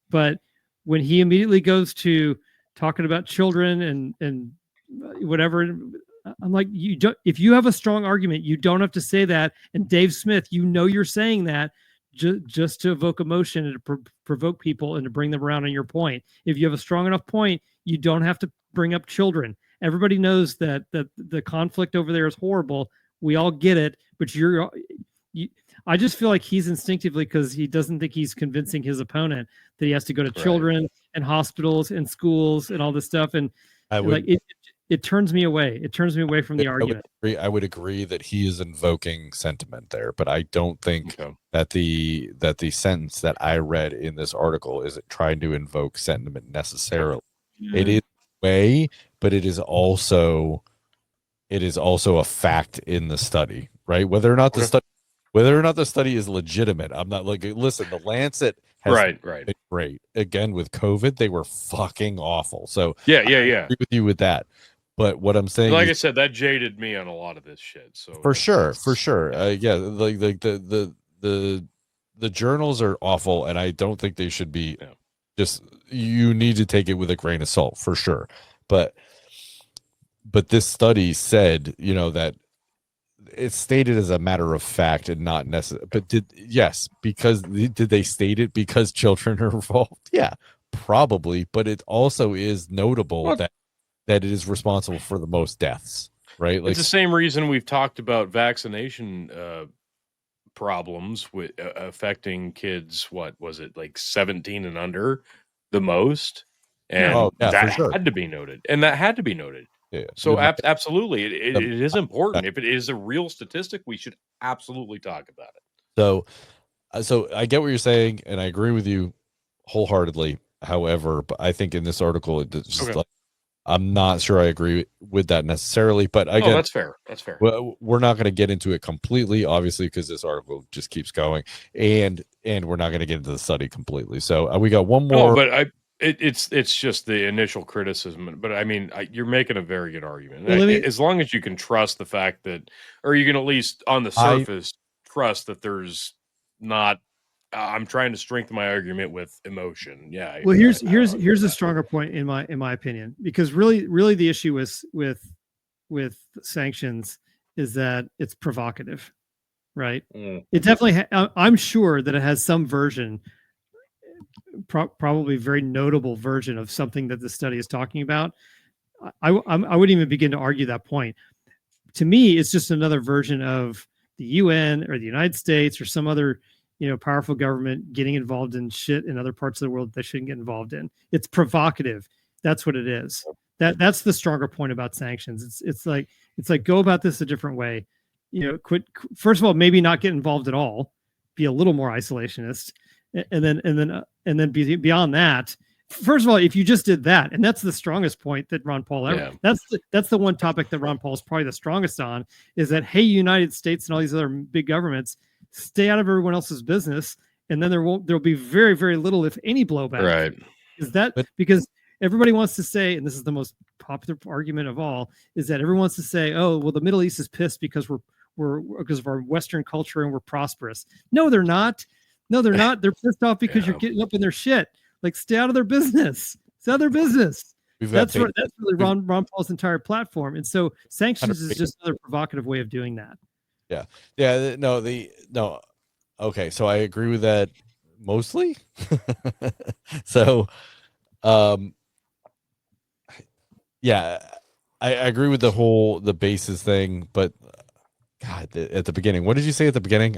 but when he immediately goes to talking about children and whatever, I'm like, if you have a strong argument, you don't have to say that. And Dave Smith, you're saying that just to evoke emotion and to provoke people and to bring them around on your point. If you have a strong enough point, you don't have to bring up children. Everybody knows that the conflict over there is horrible. We all get it, but I just feel like he's instinctively, because he doesn't think he's convincing his opponent, that he has to go to children and hospitals and schools and all this stuff. And it turns me away. It turns me away from the argument. I would agree that he is invoking sentiment there, but I don't think that the sentence that I read in this article is trying to invoke sentiment necessarily. It is a way, but it is also a fact in the study, right? Whether or not the study is legitimate, I'm not like, listen, the Lancet has been great. Again, with COVID, they were fucking awful. So yeah. I agree with you with that. But what I'm saying, like I said, that jaded me on a lot of this shit. So for sure. Yeah, like the journals are awful, and I don't think they should be. Just, you need to take it with a grain of salt for sure. But this study said, that it's stated as a matter of fact and not necessary. But did they state it because children are involved? Yeah, probably. But it also is notable that it is responsible for the most deaths, right? Like, it's the same reason we've talked about vaccination problems with affecting kids. What was it, like 17 and under, the most? And that had to be noted. Yeah. So absolutely, it is important. If it is a real statistic, we should absolutely talk about it. So I get what you're saying, and I agree with you wholeheartedly. However, but I think in this article, it's just like, I'm not sure I agree with that necessarily. But again, that's fair. That's fair. We're not going to get into it completely, obviously, because this article just keeps going, and we're not going to get into the study completely. So we got one more. No, but it's just the initial criticism. But I mean, you're making a very good argument. Well, as long as you can trust the fact that, or you can at least on the surface trust that there's not. I'm trying to strengthen my argument with emotion. Yeah. Well, here's a stronger point in my opinion, because really the issue with sanctions is that it's provocative, right? It definitely. I'm sure that it has some version, probably very notable version of something that the study is talking about. I wouldn't even begin to argue that point. To me, it's just another version of the UN or the United States or some other powerful government getting involved in shit in other parts of the world that they shouldn't get involved in. It's provocative. That's what it is. That's the stronger point about sanctions. It's like go about this a different way. Quit. First of all, maybe not get involved at all. Be a little more isolationist, and then beyond that. First of all, if you just did that, and that's the strongest point that Ron Paul ever. Yeah. That's the one topic that Ron Paul is probably the strongest on, is that, hey, United States and all these other big governments, stay out of everyone else's business, and then there'll be very, very little, if any, blowback. Right. Because everybody wants to say, and this is the most popular argument of all, is that everyone wants to say, oh, well, the Middle East is pissed because we're because of our Western culture and we're prosperous. No, they're not. They're pissed off because you're getting up in their shit. Like, stay out of their business. Stay out of their business. That's really Ron Paul's entire platform. And so sanctions is just another provocative way of doing that. Yeah. No. Okay. So I agree with that mostly. So, yeah, I agree with the basis thing, but God, at the beginning, what did you say at the beginning?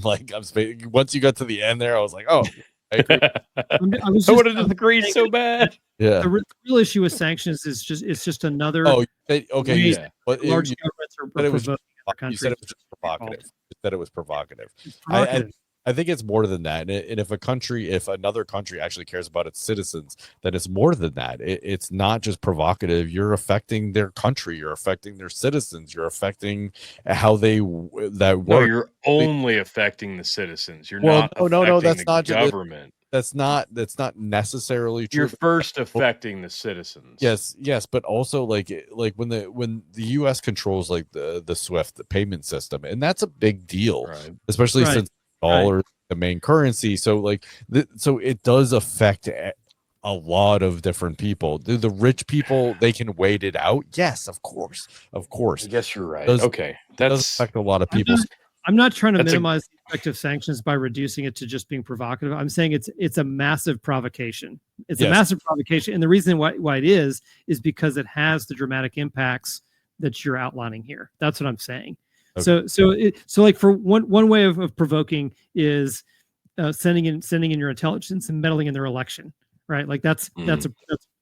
Once you got to the end there, I was like, oh, I agree. I would have agreed so bad. Yeah. The real issue with sanctions is just another. Oh, okay. Yeah. Large governments are provoking other countries. You said it was just provocative. You said it was provocative. Provocative. I think it's more than that. And if another country actually cares about its citizens, then it's more than that. It's not just provocative. You're affecting their country. You're affecting their citizens. You're affecting how they work. No, you're only affecting the citizens. You're not affecting that's not the government. That's not necessarily true. You're first affecting the citizens. Yes, but also like when the U.S. controls like the SWIFT, the payment system, and that's a big deal, especially since dollar the main currency. So so it does affect a lot of different people. The rich people, they can wait it out. Yes, of course. I guess you're right. Okay, that does affect a lot of people. I'm not trying to minimize the effect of sanctions by reducing it to just being provocative. I'm saying it's a massive provocation. It's a massive provocation, and the reason why it is because it has the dramatic impacts that you're outlining here. That's what I'm saying. Okay. So like, for one way of provoking is sending in your intelligence and meddling in their election, right? Like that's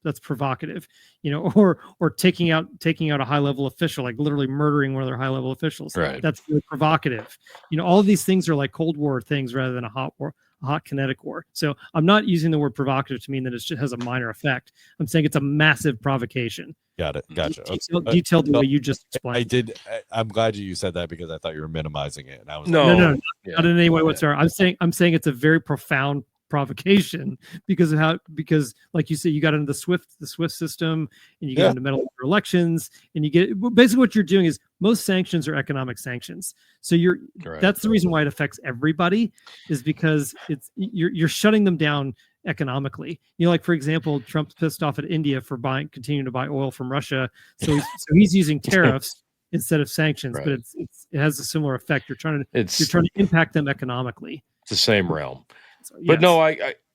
that's provocative, or taking out a high level official, like literally murdering one of their high level officials. Right. That's really provocative. All of these things are like Cold War things rather than a hot kinetic war. So I'm not using the word provocative to mean that it just has a minor effect. I'm saying it's a massive provocation. Got it. Gotcha. Detailed the way you just explained. I did. I'm glad you said that because I thought you were minimizing it, and I was No, not in any way whatsoever. I'm saying it's a very profound provocation because like you said, you got into the SWIFT system, and you get into metal elections, and you get basically what you're doing is most sanctions are economic sanctions. So that's the reason why it affects everybody, is because you're shutting them down economically. Like for example, Trump's pissed off at India for continuing to buy oil from Russia, so he's using tariffs instead of sanctions, but it has a similar effect. You're trying to impact them economically. It's the same realm. So, but no,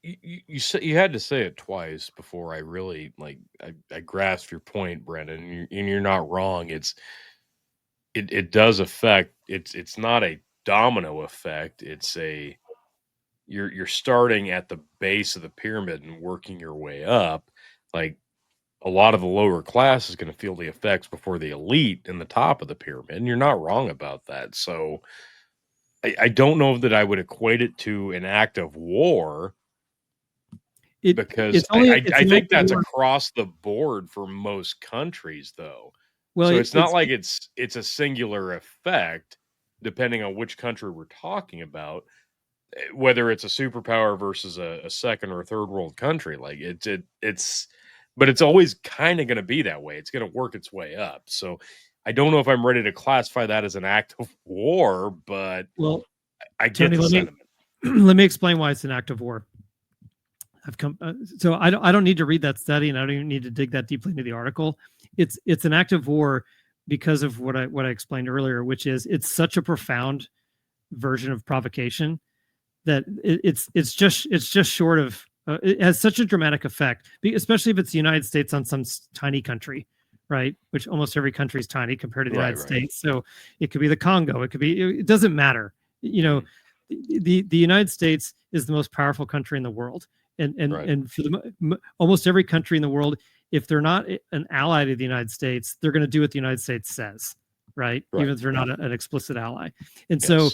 you had to say it twice before I really I grasped your point, Brendan, and you're not wrong. It does affect. It's not a domino effect. It's you're starting at the base of the pyramid and working your way up. Like a lot of the lower class is going to feel the effects before the elite in the top of the pyramid, and you're not wrong about that. So I don't know that I would equate it to an act of war, because I think that's across the board for most countries, though. Well, so it's not like it's a singular effect, depending on which country we're talking about, whether it's a superpower versus a second or third world country. Like but it's always kind of going to be that way. It's going to work its way up. So I don't know if I'm ready to classify that as an act of war, but I get the sentiment. Let me explain why it's an act of war. So I don't need to read that study, and I don't even need to dig that deeply into the article. It's an act of war because of what I explained earlier, which is it's such a profound version of provocation that it's just short of. It has such a dramatic effect, especially if it's the United States on some tiny country, right? Which almost every country is tiny compared to the United States. So it could be the Congo. It doesn't matter. The United States is the most powerful country in the world. And for almost every country in the world, if they're not an ally to the United States, they're going to do what the United States says, right? Even if they're not an explicit ally. And so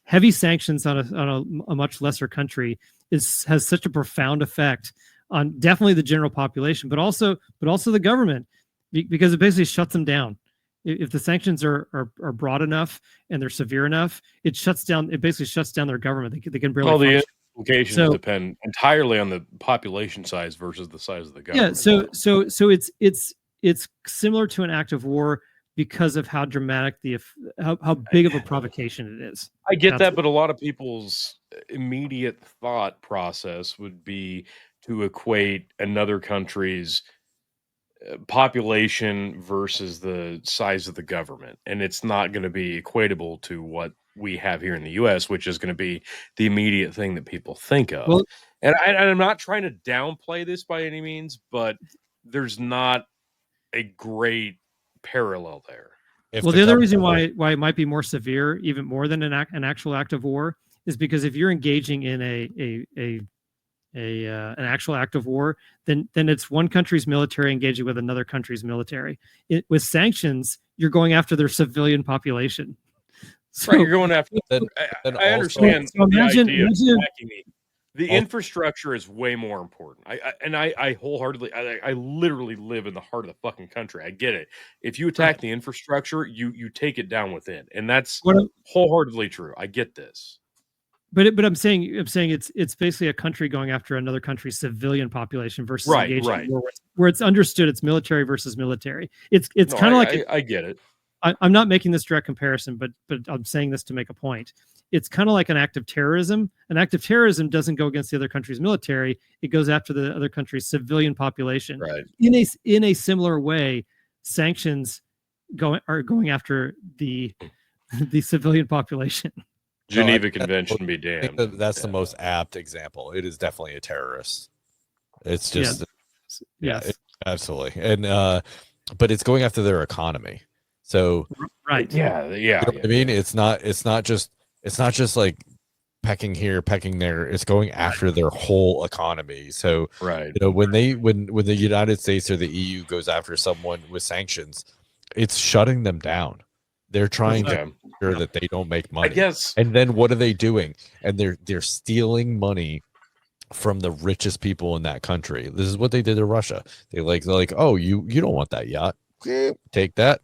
heavy sanctions on a much lesser country has such a profound effect on definitely the general population, but also the government, because it basically shuts them down. If the sanctions are broad enough and they're severe enough, it basically shuts down their government. They can barely function. The implications depend entirely on the population size versus the size of the government. Yeah, so it's similar to an act of war because of how dramatic how big of a provocation it is. I get that, but a lot of people's immediate thought process would be to equate another country's population versus the size of the government, and it's not going to be equatable to what we have here in the U.S., which is going to be the immediate thing that people think of. Well, and I'm not trying to downplay this by any means, but there's not a great parallel there. The other reason why it might be more severe, even more than an actual act of war, is because if you're engaging in an actual act of war, then it's one country's military engaging with another country's military. With sanctions, you're going after their civilian population. So, you're going after. I understand. So imagine the infrastructure is way more important. I wholeheartedly, I literally live in the heart of the fucking country. I get it. If you attack the infrastructure, you take it down within, and that's wholeheartedly true. I get this. But I'm saying it's basically a country going after another country's civilian population versus engaging where it's understood it's military versus military. It's kind of like I get it. I'm not making this direct comparison, but I'm saying this to make a point. It's kind of like an act of terrorism. An act of terrorism doesn't go against the other country's military; it goes after the other country's civilian population. Right. In a similar way, sanctions are going after the civilian population. Geneva Convention be damned. That's the most apt example. It is definitely a terrorist. It's just absolutely. And but it's going after their economy. So right. Yeah. You know what I mean, it's not just like pecking here, pecking there. It's going after their whole economy. So, Right. when the United States or the EU goes after someone with sanctions, it's shutting them down. They're trying to Okay. make sure that they don't make I money. guess. And then what are they doing? And they're stealing money from the richest people in that country. This is what they did to Russia. They're like, oh, you don't want that yacht? Take that.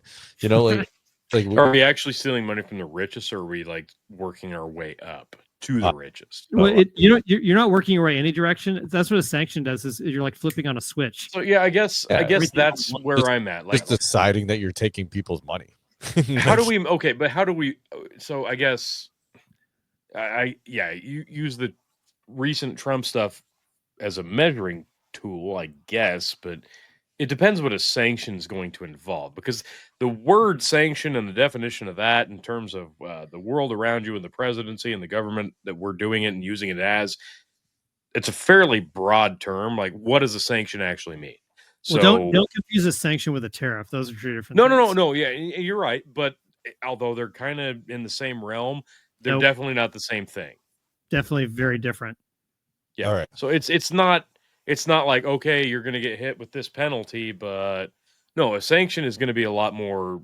Like Are we actually stealing money from the richest, or are we like working our way up to the richest? Well, you're not working your way any direction. That's what a sanction does. Is you're like flipping on a switch. So yeah, I guess Everything that's where I'm at. Like, just deciding that you're taking people's money. how do we? Okay, but how do we? So I guess you use the recent Trump stuff as a measuring tool, I guess, but it depends what a sanction is going to involve, because the word sanction and the definition of that in terms of the world around you and the presidency and the government that we're doing it and using it as, it's a fairly broad term. Like, what does a sanction actually mean? Well, So don't confuse a sanction with a tariff. Those are two different things. no. Yeah, you're right. But although they're kind of in the same realm, they're Nope. definitely not the same thing. Definitely very different. Yeah. All right. So it's not like, okay, you're going to get hit with this penalty, but no, a sanction is going to be a lot more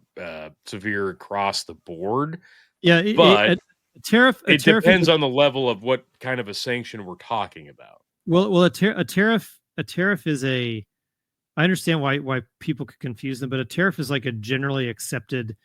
severe across the board. Yeah, But a tariff. It depends on the level of what kind of a sanction we're talking about. Well, a tariff is a. I understand why people could confuse them, but a tariff is like a generally accepted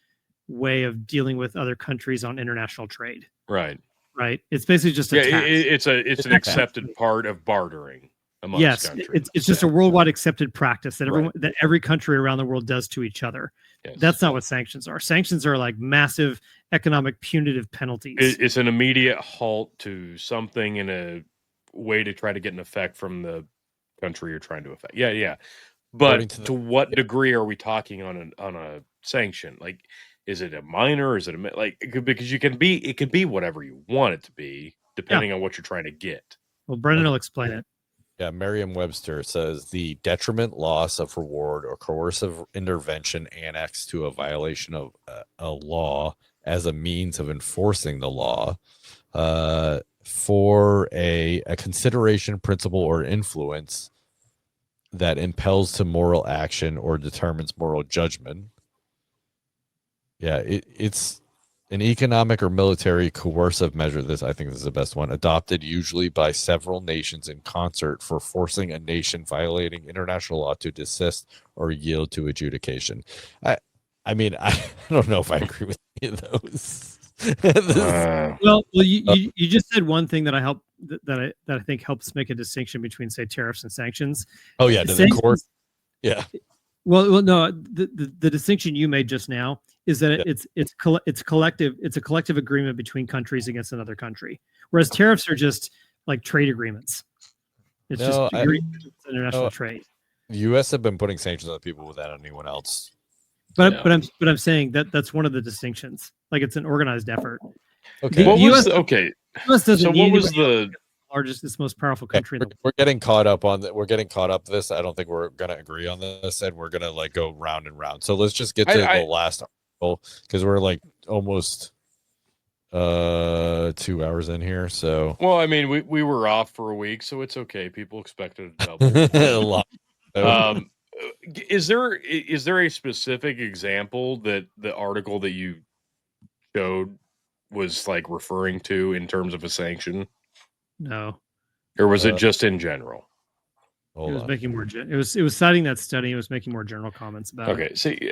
way of dealing with other countries on international trade. Right. Right. It's basically just a tax. It's an accepted part of bartering amongst countries. It's just a worldwide accepted practice that that every country around the world does to each other. Yes. That's not what sanctions are. Sanctions are like massive economic punitive penalties. It's an immediate halt to something in a way to try to get an effect from the country you're trying to affect. Yeah. But to what degree are we talking on a sanction? Like, is it a minor? Is it because it can be whatever you want it to be, depending on what you're trying to get. Well, Brendan will explain it. Yeah, Merriam-Webster says the detriment, loss of reward, or coercive intervention annexed to a violation of a law as a means of enforcing the law for a consideration, principle, or influence that impels to moral action or determines moral judgment. Yeah, it's an economic or military coercive measure. I think this is the best one, adopted usually by several nations in concert for forcing a nation violating international law to desist or yield to adjudication. I mean, I don't know if I agree with any of those. Well, you just said one thing that I think helps make a distinction between, say, tariffs and sanctions. Oh yeah, the court. Yeah. Well, no. The distinction you made just now is that it's collective. It's a collective agreement between countries against another country, whereas tariffs are just like trade agreements. It's just international trade. The U.S. have been putting sanctions on people without anyone else. But I'm saying that's one of the distinctions. Like, it's an organized effort. Okay. What US, was okay? US doesn't So need what was the largest, it's most powerful country in the world. We're getting caught up on that. We're getting caught up this. I don't think we're gonna agree on this, and we're gonna like go round and round. So let's just get to the last article, because we're like almost 2 hours in here. So well, I mean, we were off for a week, so it's okay. People expected a double. a lot. Is there a specific example that the article that you showed was like referring to in terms of a sanction? No. Or was it just in general? It was making more. It was citing that study. It was making more general comments about it. Okay, see,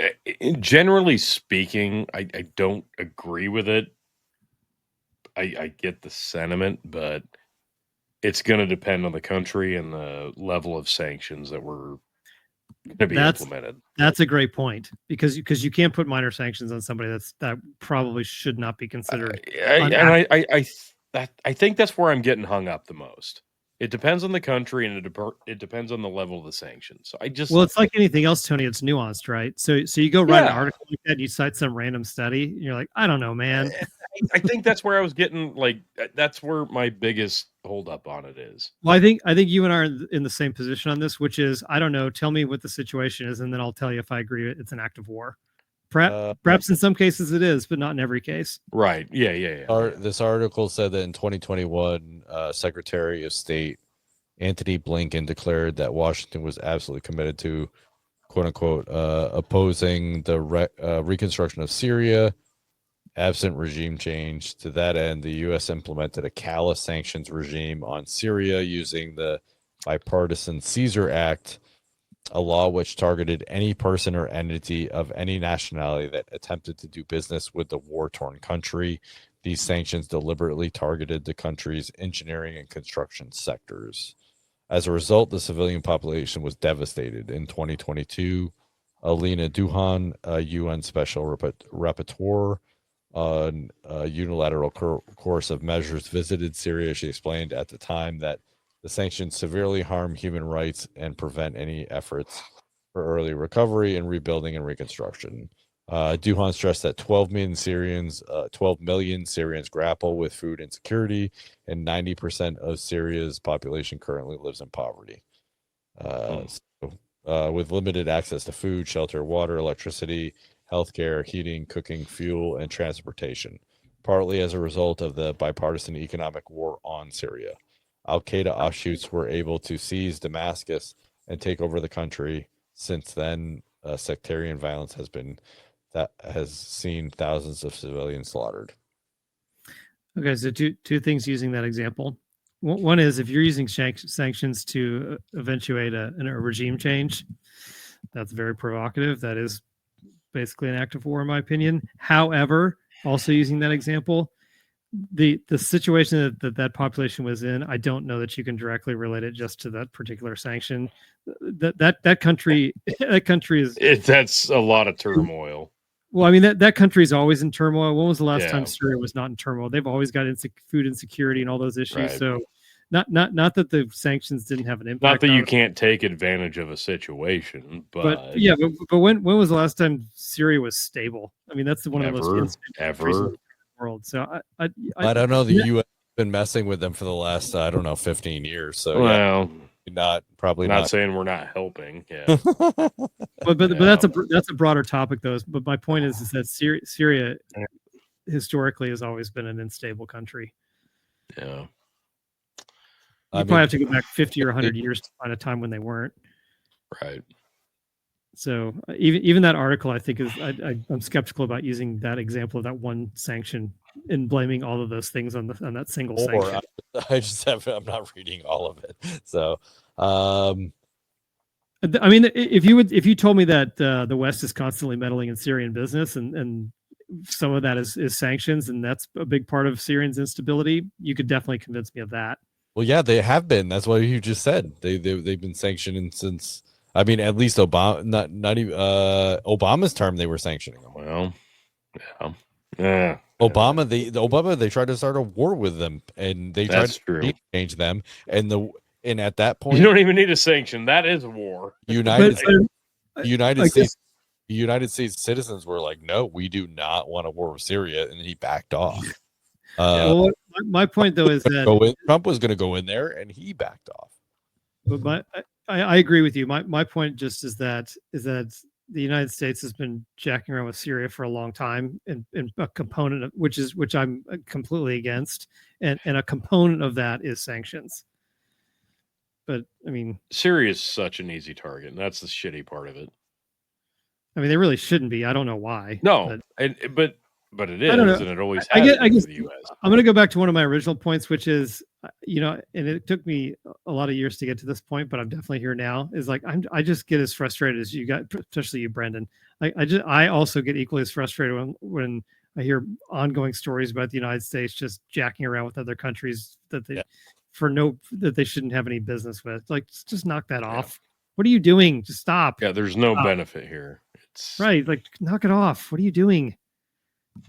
generally speaking, I don't agree with it. I get the sentiment, but it's going to depend on the country and the level of sanctions that were going to be implemented. That's a great point, because you can't put minor sanctions on somebody that probably should not be considered. I think that's where I'm getting hung up the most. It depends on the country, and it depends on the level of the sanctions. So it's like anything else, Tony. It's nuanced, right? So you go write an article like that, and you cite some random study, and you're like, I don't know, man. I think that's where I was getting, like, that's where my biggest holdup on it is. Well, I think you and I are in the same position on this, which is, I don't know. Tell me what the situation is, and then I'll tell you if I agree it's an act of war. Perhaps in some cases it is, but not in every case. Right. Yeah. This article said that in 2021, Secretary of State Anthony Blinken declared that Washington was absolutely committed to, quote unquote, opposing the reconstruction of Syria, absent regime change. To that end, the U.S. implemented a callous sanctions regime on Syria using the bipartisan Caesar Act, a law which targeted any person or entity of any nationality that attempted to do business with the war-torn country. These sanctions deliberately targeted the country's engineering and construction sectors. As a result, the civilian population was devastated. In 2022, Alina Duhan, a UN Special Rapporteur on a unilateral course of measures, visited Syria. She explained at the time that the sanctions severely harm human rights and prevent any efforts for early recovery and rebuilding and reconstruction. Duhan stressed that 12 million Syrians grapple with food insecurity, and 90% of Syria's population currently lives in poverty. With limited access to food, shelter, water, electricity, healthcare, heating, cooking, fuel, and transportation, partly as a result of the bipartisan economic war on Syria. Al-Qaeda offshoots were able to seize Damascus and take over the country. Since then, sectarian violence has seen thousands of civilians slaughtered. Okay, so two things using that example. One is if you're using sanctions to eventuate a regime change, that's very provocative. That is basically an act of war, in my opinion. However, also using that example, the situation that population was in, I don't know that you can directly relate it just to that particular sanction. That country is That's a lot of turmoil. Well, I mean that country is always in turmoil. When was the last time Syria was not in turmoil? They've always got food insecurity and all those issues. Right. So, not that the sanctions didn't have an impact. Not that you can't take advantage of a situation, but when was the last time Syria was stable? I mean, that's one of the most unstable countries in the world. So I don't know. The U.S. has been messing with them for the last 15 years. So probably not saying we're not helping. Yeah. but that's a broader topic though. But my point is that Syria historically has always been an unstable country. Yeah. You probably have to go back 50 or 100 years to find a time when they weren't. Right. So even that article, I think I'm skeptical about using that example of that one sanction and blaming all of those things on that single sanction. I'm not reading all of it. So, I mean, if you told me that the West is constantly meddling in Syrian business and some of that is sanctions, and that's a big part of Syrians' instability, you could definitely convince me of that. Well, yeah, they have been. That's what you just said. They've been sanctioning since. I mean, at least Obama, not even Obama's term, they were sanctioning them. Well, yeah. Obama, they tried to start a war with them, and they tried to change them. And at that point, you don't even need a sanction. That is a war. United States citizens were like, no, we do not want a war with Syria, and he backed off. Well, my point though is that Trump was going to go in there, and he backed off. But I agree with you. My point just is that the United States has been jacking around with Syria for a long time, and a component of which I'm completely against, and a component of that is sanctions. But I mean, Syria is such an easy target, and that's the shitty part of it. I mean, they really shouldn't be. I don't know why. No, but it is, and it always has. I guess the U.S. I'm going to go back to one of my original points, which is, and it took me a lot of years to get to this point, but I'm definitely here now. Is like I just get as frustrated as you got, especially you, Brendan. I also get equally as frustrated when I hear ongoing stories about the United States just jacking around with other countries that they shouldn't have any business with. Like, just knock that off. What are you doing? Just stop. Yeah, there's no benefit here. It's right. Like, knock it off. What are you doing?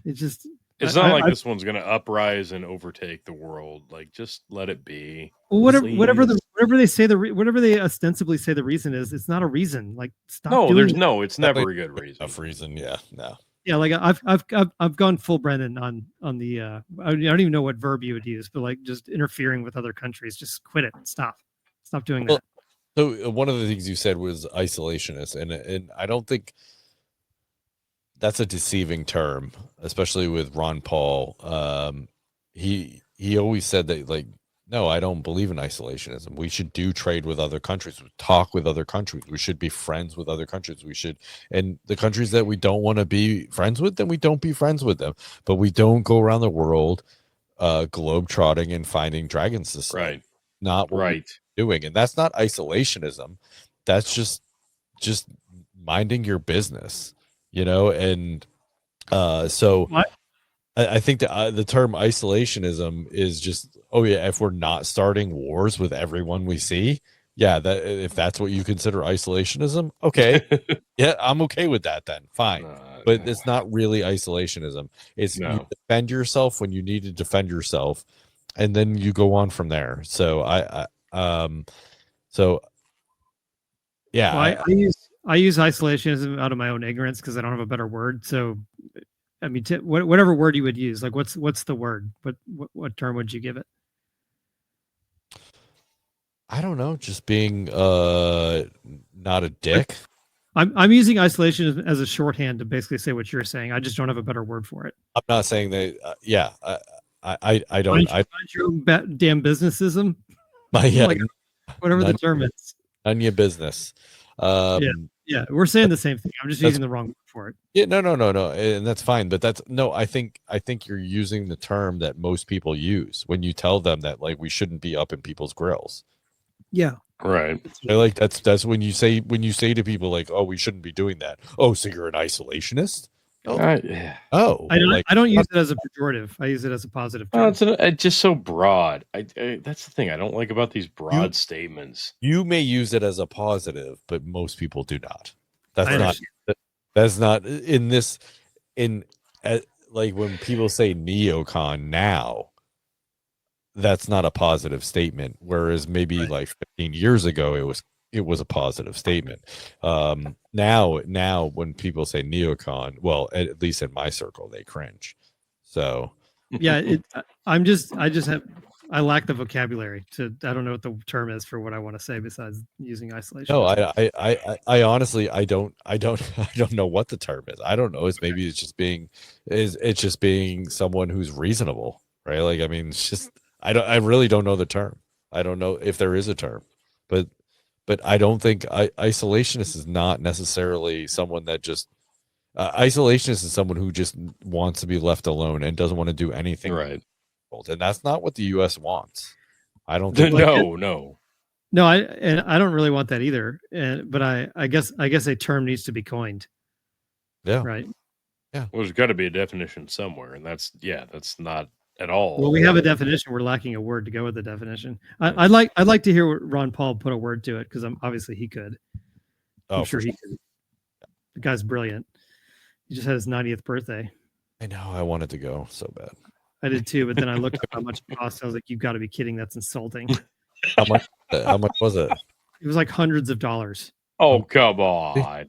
It's not like this one's going to uprise and overtake the world. Like, just let it be. Well, whatever they ostensibly say the reason is, it's not a reason. Like, stop. It's never a good reason. Enough reason, yeah, no. Yeah, like I've gone full Brendan on the I don't even know what verb you would use, but like just interfering with other countries. Just quit it. Stop doing that. So one of the things you said was isolationist, and I don't think that's a deceiving term, especially with Ron Paul. He always said that, like, no, I don't believe in isolationism. We should do trade with other countries, talk with other countries. We should be friends with other countries. We should, and the countries that we don't want to be friends with, then we don't be friends with them. But we don't go around the world globe trotting and finding dragons to slay. Right. Not what Right. we're doing. And that's not isolationism. That's just minding your business, and so What? I think that the term isolationism is just, oh yeah, if we're not starting wars with everyone we see, yeah, that if that's what you consider isolationism, okay, yeah, I'm okay with that then, fine. But it's not really isolationism. It's you No. defend yourself when you need to defend yourself, and then you go on from there. So yeah, Well, I use isolationism out of my own ignorance because I don't have a better word. So, I mean, whatever word you would use, like what's the word? What term would you give it? I don't know, just being not a dick. I'm using isolation as a shorthand to basically say what you're saying. I just don't have a better word for it. I'm not saying that. Yeah, I don't. Mind your own damn businessism. Yeah, Like, whatever the term is. None of your business. Yeah, we're saying the same thing. I'm just using the wrong word for it. Yeah, no, and that's fine. But I think you're using the term that most people use when you tell them that, like, we shouldn't be up in people's grills. Yeah. Right. Like that's when you say to people, like, oh, we shouldn't be doing that. Oh, so you're an isolationist? Oh, I don't use it as a pejorative. I use it as a positive term. It's just so broad. That's the thing I don't like about these broad statements. You may use it as a positive, but most people do not. That's not in this. Like when people say neocon now, that's not a positive statement. Whereas maybe like 15 years ago, it was a positive statement. Now when people say neocon, well, at least in my circle, they cringe. So yeah, I lack the vocabulary I don't know what the term is for what I want to say besides using isolation. No, I honestly, I don't know what the term is. I don't know. It's just being someone who's reasonable, right? Like, I mean, it's just, I really don't know the term. I don't know if there is a term, but I don't think isolationist is not necessarily someone that just, isolationist is someone who just wants to be left alone and doesn't want to do anything. Right. And that's not what the U.S. wants. I don't think. No, I don't really want that either. But I guess a term needs to be coined. Yeah. Right. Yeah. Well, there's got to be a definition somewhere, and that's not at all. Well, we have a definition. We're lacking a word to go with the definition. I'd like to hear Ron Paul put a word to it because obviously he could. I'm sure he could. The guy's brilliant. He just had his 90th birthday. I know. I wanted to go so bad. I did too, but then I looked up how much it cost. I was like, "You've got to be kidding! That's insulting." How much was it? It was like hundreds of dollars. Oh, come on!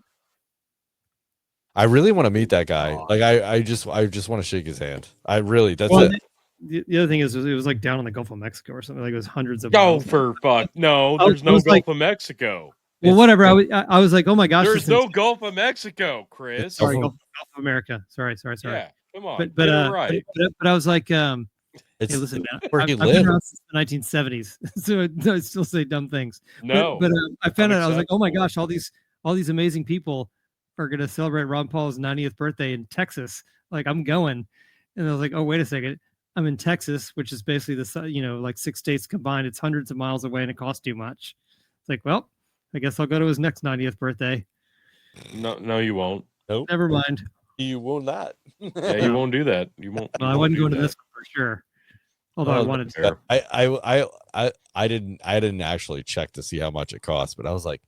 I really want to meet that guy. Like, I just want to shake his hand. I really. That's it. The other thing is, it was like down in the Gulf of Mexico or something. Like, it was hundreds of. Oh, for fuck! No, there's no Gulf of Mexico. Well, whatever. I was like, oh my gosh, there's no Gulf of Mexico, Chris. Sorry, Gulf of America. Sorry. Yeah, come on. But right. But I was like, hey, listen, man, I've been around since the 1970s, so I still say dumb things. No, but I found out. I was like, oh my gosh, all these amazing people are gonna celebrate Ron Paul's 90th birthday in Texas. Like, I'm going, and I was like, oh, wait a second. I'm in Texas, which is basically like 6 states combined. It's hundreds of miles away, and it costs too much. It's like, well, I guess I'll go to his next 90th birthday. No, you won't. Nope. Never mind. You will not. Yeah, you won't do that. You won't. Well, I wasn't going to this one for sure. Although I wanted to. I didn't actually check to see how much it cost, but I was like,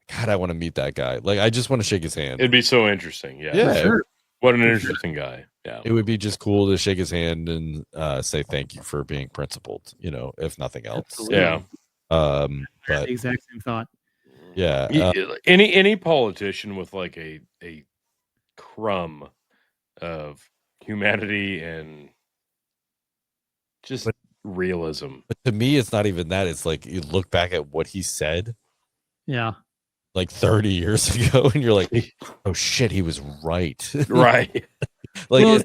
God, I want to meet that guy. Like, I just want to shake his hand. It'd be so interesting. Yeah. For sure. What an interesting guy. Yeah. It would be just cool to shake his hand and say thank you for being principled, if nothing else. Absolutely. Yeah. But the exact same thought. Yeah. Any politician with like a crumb of humanity and just realism. But to me, it's not even that. It's like, you look back at what he said. Yeah. like 30 years ago, and you're like, oh shit, he was right. Right. Like Well,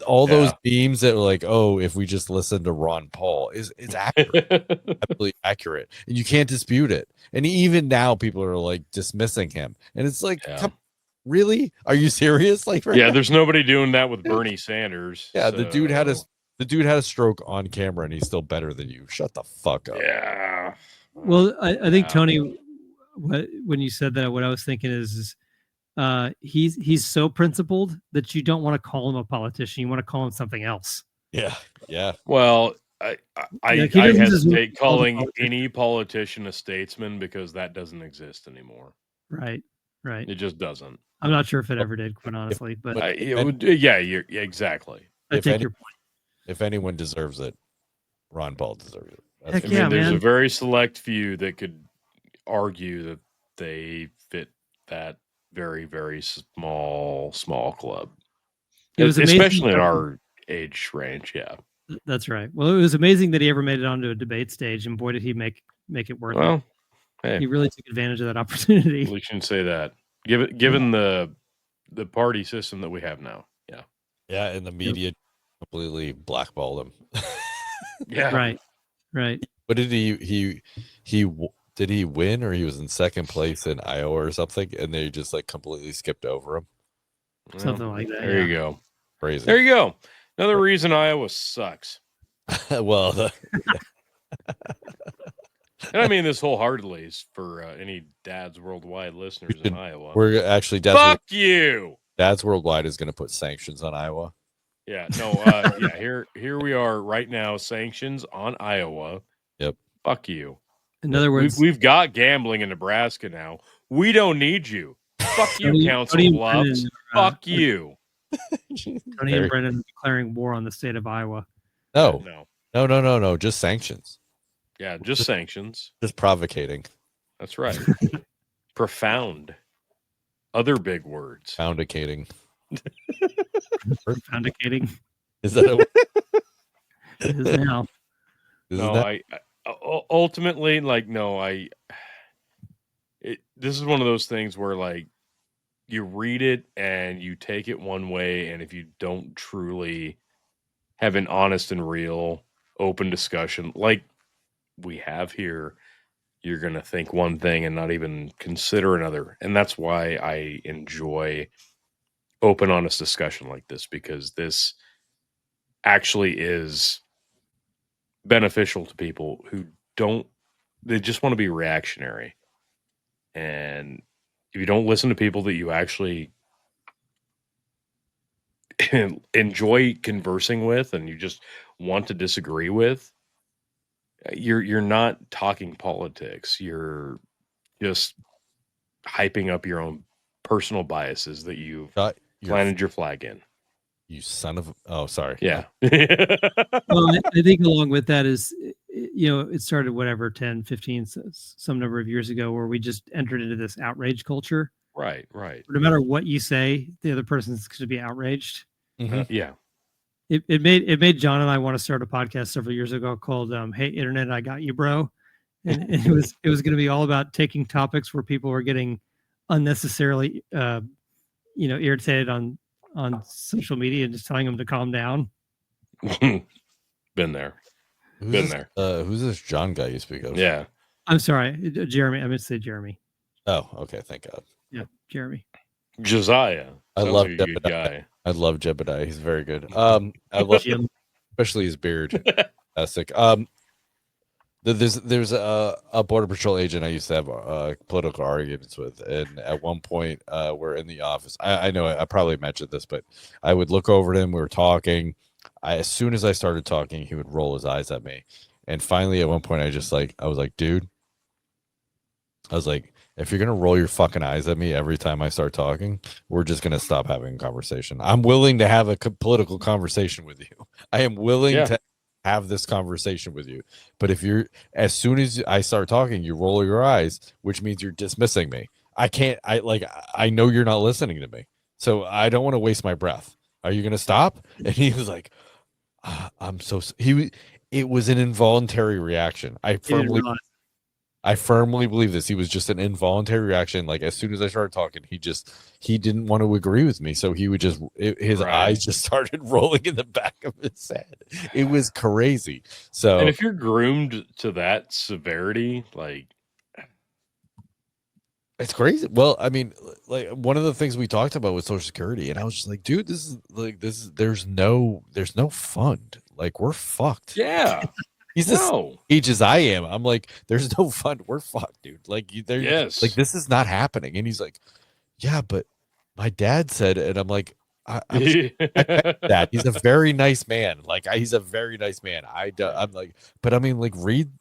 all those Yeah. memes that were like, oh, if we just listen to Ron Paul, it's accurate, absolutely accurate, and you can't dispute it. And even now, people are like dismissing him, and it's like, Yeah. come, really? Are you serious? Like, right Yeah, now? there's nobody doing that with Bernie Sanders. Yeah, the dude had so, a stroke on camera, and he's still better than you. Shut the fuck up. Yeah. well, I think Yeah. Tony, when you said that, what I was thinking is he's so principled that you don't want to call him a politician. You want to call him something else. Yeah, yeah. Well, I Like, he doesn't deserve to hesitate be called a calling politician. any politician a statesman because that doesn't exist anymore. Right. It just doesn't. I'm not sure if it ever did, quite honestly, but Yeah, exactly. I if take any- your point. If anyone deserves it, Ron Paul deserves it. That's Heck for I sure. yeah, mean, there's man. a very select few that could argue that they fit that very, very small club. It was amazing. Especially in our age range. Yeah. That's right. Well, it was amazing that he ever made it onto a debate stage, and boy, did he make it worth it. Well, hey, He really took advantage of that opportunity. we shouldn't say that. Given the party system that we have now. Yeah. Yeah, and the media completely blackballed him. Yeah. Right. But did did he win, or he was in second place in Iowa or something, and they just like completely skipped over him? Something like that. There you go. Crazy. There you go. Another reason Iowa sucks. Well, And I mean this wholeheartedly is for any dads worldwide listeners in Iowa. we're actually Fuck you. Dads Worldwide is going to put sanctions on Iowa. Yeah, no, here we are right now, sanctions on Iowa. Yep. Fuck you. In other words, We've got gambling in Nebraska now. We don't need you. Fuck you, Tony- Council Tony and Bluffs. Brennan, Fuck you. Tony and Brennan declaring war on the state of Iowa. No, No. no, just sanctions. Yeah, just sanctions. Just provocating. That's right. Profound. Other big words. Poundicating. Poundicating Is that it is now. No, I ultimately like no, this is one of those things where like you read it and you take it one way, and if you don't truly have an honest and real open discussion like we have here, you're going to think one thing and not even consider another. And that's why I enjoy open, honest discussion like this, because this actually is beneficial to people who they just want to be reactionary. And if you don't listen to people that you actually enjoy conversing with and you just want to disagree with, you're not talking politics. You're just hyping up your own personal biases that you've planted your flag in. You son of... Oh, sorry. Yeah. Well, I think along with that is, it started whatever, 10, 15, some number of years ago, where we just entered into this outrage culture. Right. No matter what you say, the other person's going to be outraged. Yeah. It made John and I want to start a podcast several years ago called "Hey Internet, I Got You, Bro," and it was going to be all about taking topics where people were getting unnecessarily, irritated on social media and just telling them to calm down. Been there. Who's this John guy you speak of? Yeah. I'm sorry, Jeremy. I meant to say Jeremy. Oh, okay. Thank God. Yeah, Jeremy. Josiah. I love a good guy. I love Jebediah. He's very good. I love him, especially his beard. Fantastic. There's a border patrol agent I used to have political arguments with, and at one point we're in the office. I know I probably mentioned this, but I would look over at him. We were talking. As soon as I started talking, he would roll his eyes at me, and finally at one point I was like, dude. I was like, if you're gonna roll your fucking eyes at me every time I start talking, we're just gonna stop having a conversation. I'm willing to have a political conversation with you. I am willing to have this conversation with you. But if as soon as I start talking, you roll your eyes, which means you're dismissing me. I know you're not listening to me. So I don't want to waste my breath. Are you gonna stop? And he was like, it was an involuntary reaction. I firmly I firmly believe this. He was just an involuntary reaction. Like as soon as I started talking, he didn't want to agree with me, so he would just his Right. eyes just started rolling in the back of his head. It was crazy. So And if you're groomed to that severity, like it's crazy. Well, I mean, like one of the things we talked about was Social Security, and I was just like, dude, there's no fund. Like we're fucked. yeah, He's the no, age as I am. I'm like, there's no fun. We're fucked, dude. Like, yes, like this is not happening. And he's like, yeah, but my dad said, and I'm like, I'm that he's a very nice man. Like, he's a very nice man. I'm like, but I mean, like, read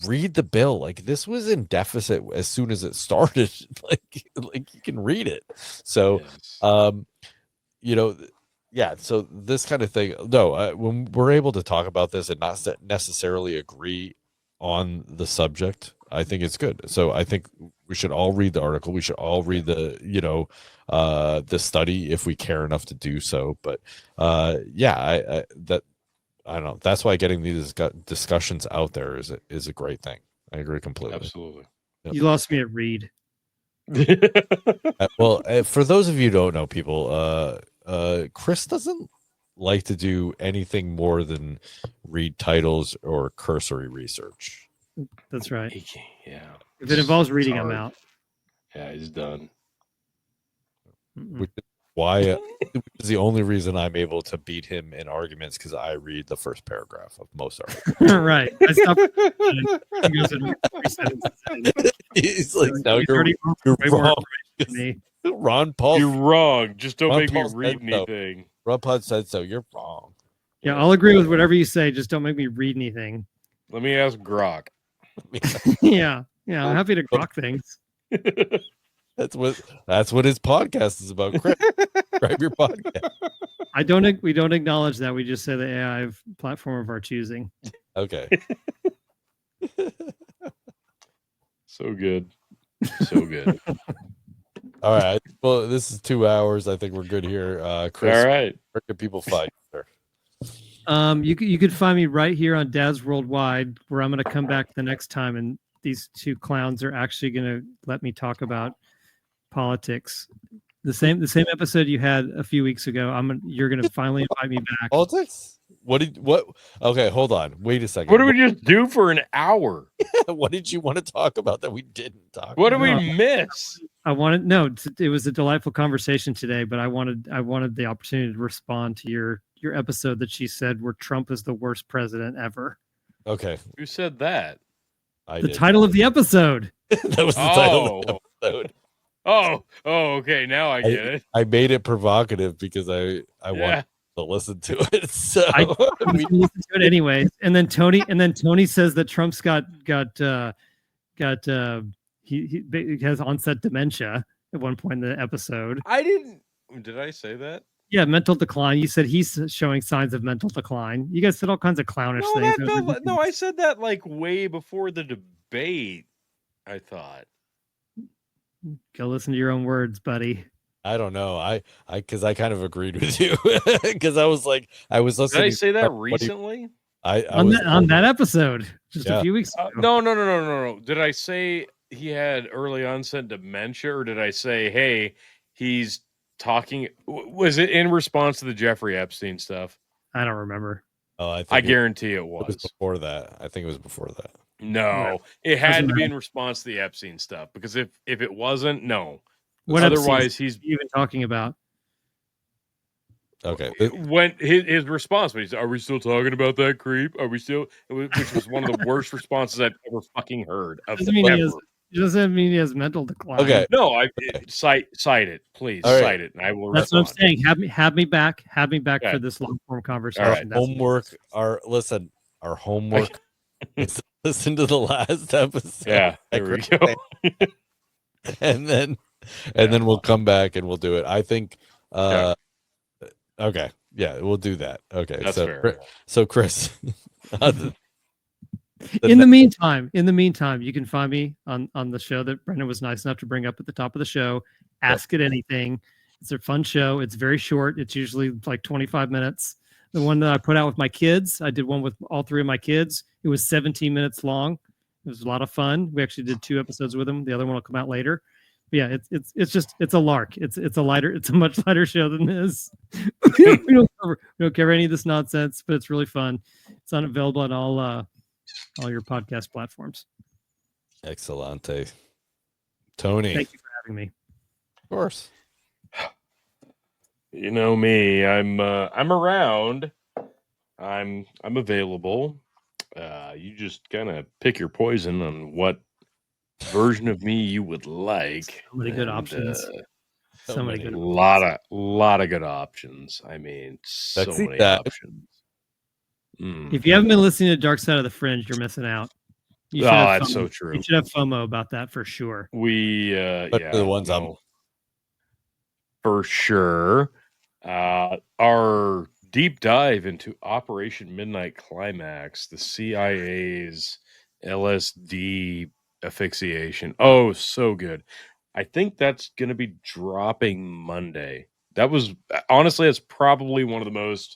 the bill. Like, this was in deficit as soon as it started. like you can read it. So, yes. you know. Yeah, so this kind of thing. No, when we're able to talk about this and not necessarily agree on the subject, I think it's good. So I think we should all read the article. We should all read the the study if we care enough to do so. But yeah, I don't know. That's why getting these discussions out there is a great thing. I agree completely. Absolutely. Yep. You lost me at read. Well, for those of you who don't know, people, Chris doesn't like to do anything more than read titles or cursory research. That's right. Yeah. If it involves reading, It's I'm hard. out. Yeah, he's done. Which is why which is the only reason I'm able to beat him in arguments, because I read the first paragraph of most articles. Right. I stopped. He goes and resets it. He's like, no, He's you're already way more wrong. information than me. Ron Paul. You're wrong. Just don't Ron make me Paul read said so. anything. Ron Paul said so. You're wrong. Yeah, I'll agree with whatever you say. Just don't make me read anything. Let me ask Grok. Yeah. I'm happy to grok things. That's what his podcast is about. Chris, describe your podcast. We don't acknowledge that. We just say the AI platform of our choosing. Okay. So good. So good. All right. Well, this is 2 hours. I think we're good here. Chris, All right. where can people find you, You could find me right here on Dad's Worldwide, where I'm going to come back the next time, and these two clowns are actually going to let me talk about politics. The same episode you had a few weeks ago. You're going to finally invite me back. Politics? What? Okay, hold on. Wait a second. What did we just do for an hour? What did you want to talk about that we didn't talk What about? did we miss? It was a delightful conversation today, but I wanted the opportunity to respond to your episode that she said where Trump is the worst president ever. Okay. Who said that? The title of the episode. That was the title of the episode. Oh, okay. Now I get it. I made it provocative because I want to listen to it. So I listen to it anyways. And then Tony says that Trump's got he has onset dementia at one point in the episode. Did I say that? Yeah, mental decline. You said he's showing signs of mental decline. You guys said all kinds of clownish things. No, I said that like way before the debate. I thought. Go listen to your own words, buddy. I don't know. I because I kind of agreed with you because I was listening. Did I say that recently? On that episode just a few weeks ago. No. Did I say he had early onset dementia, or did I say, hey, he's talking? Was it in response to the Jeffrey Epstein stuff? I don't remember. Oh, I guarantee it was. It was before that. I think it was before that. No, it had to be in response to the Epstein stuff, because if it wasn't, no. What otherwise Epstein he's even talking about? Okay. When his response was, "Are we still talking about that creep? Are we still?" Which was one of the worst responses I've ever fucking heard. Doesn't mean he has mental decline. Okay. No, cite it, please. All right. Cite it, and I will. That's respond. what I'm saying. Have me back Okay. for this long form conversation. Our homework. Our homework is to listen to the last episode. Yeah, there we go. and then we'll come back and we'll do it. I think. Okay. Yeah, we'll do that. Okay. That's fair. So Chris. In the meantime, you can find me on the show that Brendan was nice enough to bring up at the top of the show. Ask It Anything. It's a fun show. It's very short. It's usually like 25 minutes. The one that I put out with my kids, I did one with all three of my kids. It was 17 minutes long. It was a lot of fun. We actually did 2 episodes with him. The other one will come out later. But yeah, it's a lark. It's a much lighter show than this. we don't cover any of this nonsense, but it's really fun. It's available on all your podcast platforms. Excellente. Tony. Thank you for having me. Of course. You know me. I'm around. I'm available. You just kind of pick your poison on what version of me you would like. So many good options. So many good. Lot of good options. I mean, so Sexy many dad. options. If you haven't been listening to Dark Side of the Fringe, you're missing out. You should have that's FOMO. so true. You should have FOMO about that for sure. We But yeah, the ones I'm for sure. Our deep dive into Operation Midnight Climax, the CIA's LSD asphyxiation. Oh, so good. I think that's going to be dropping Monday. That was honestly, that's probably one of the most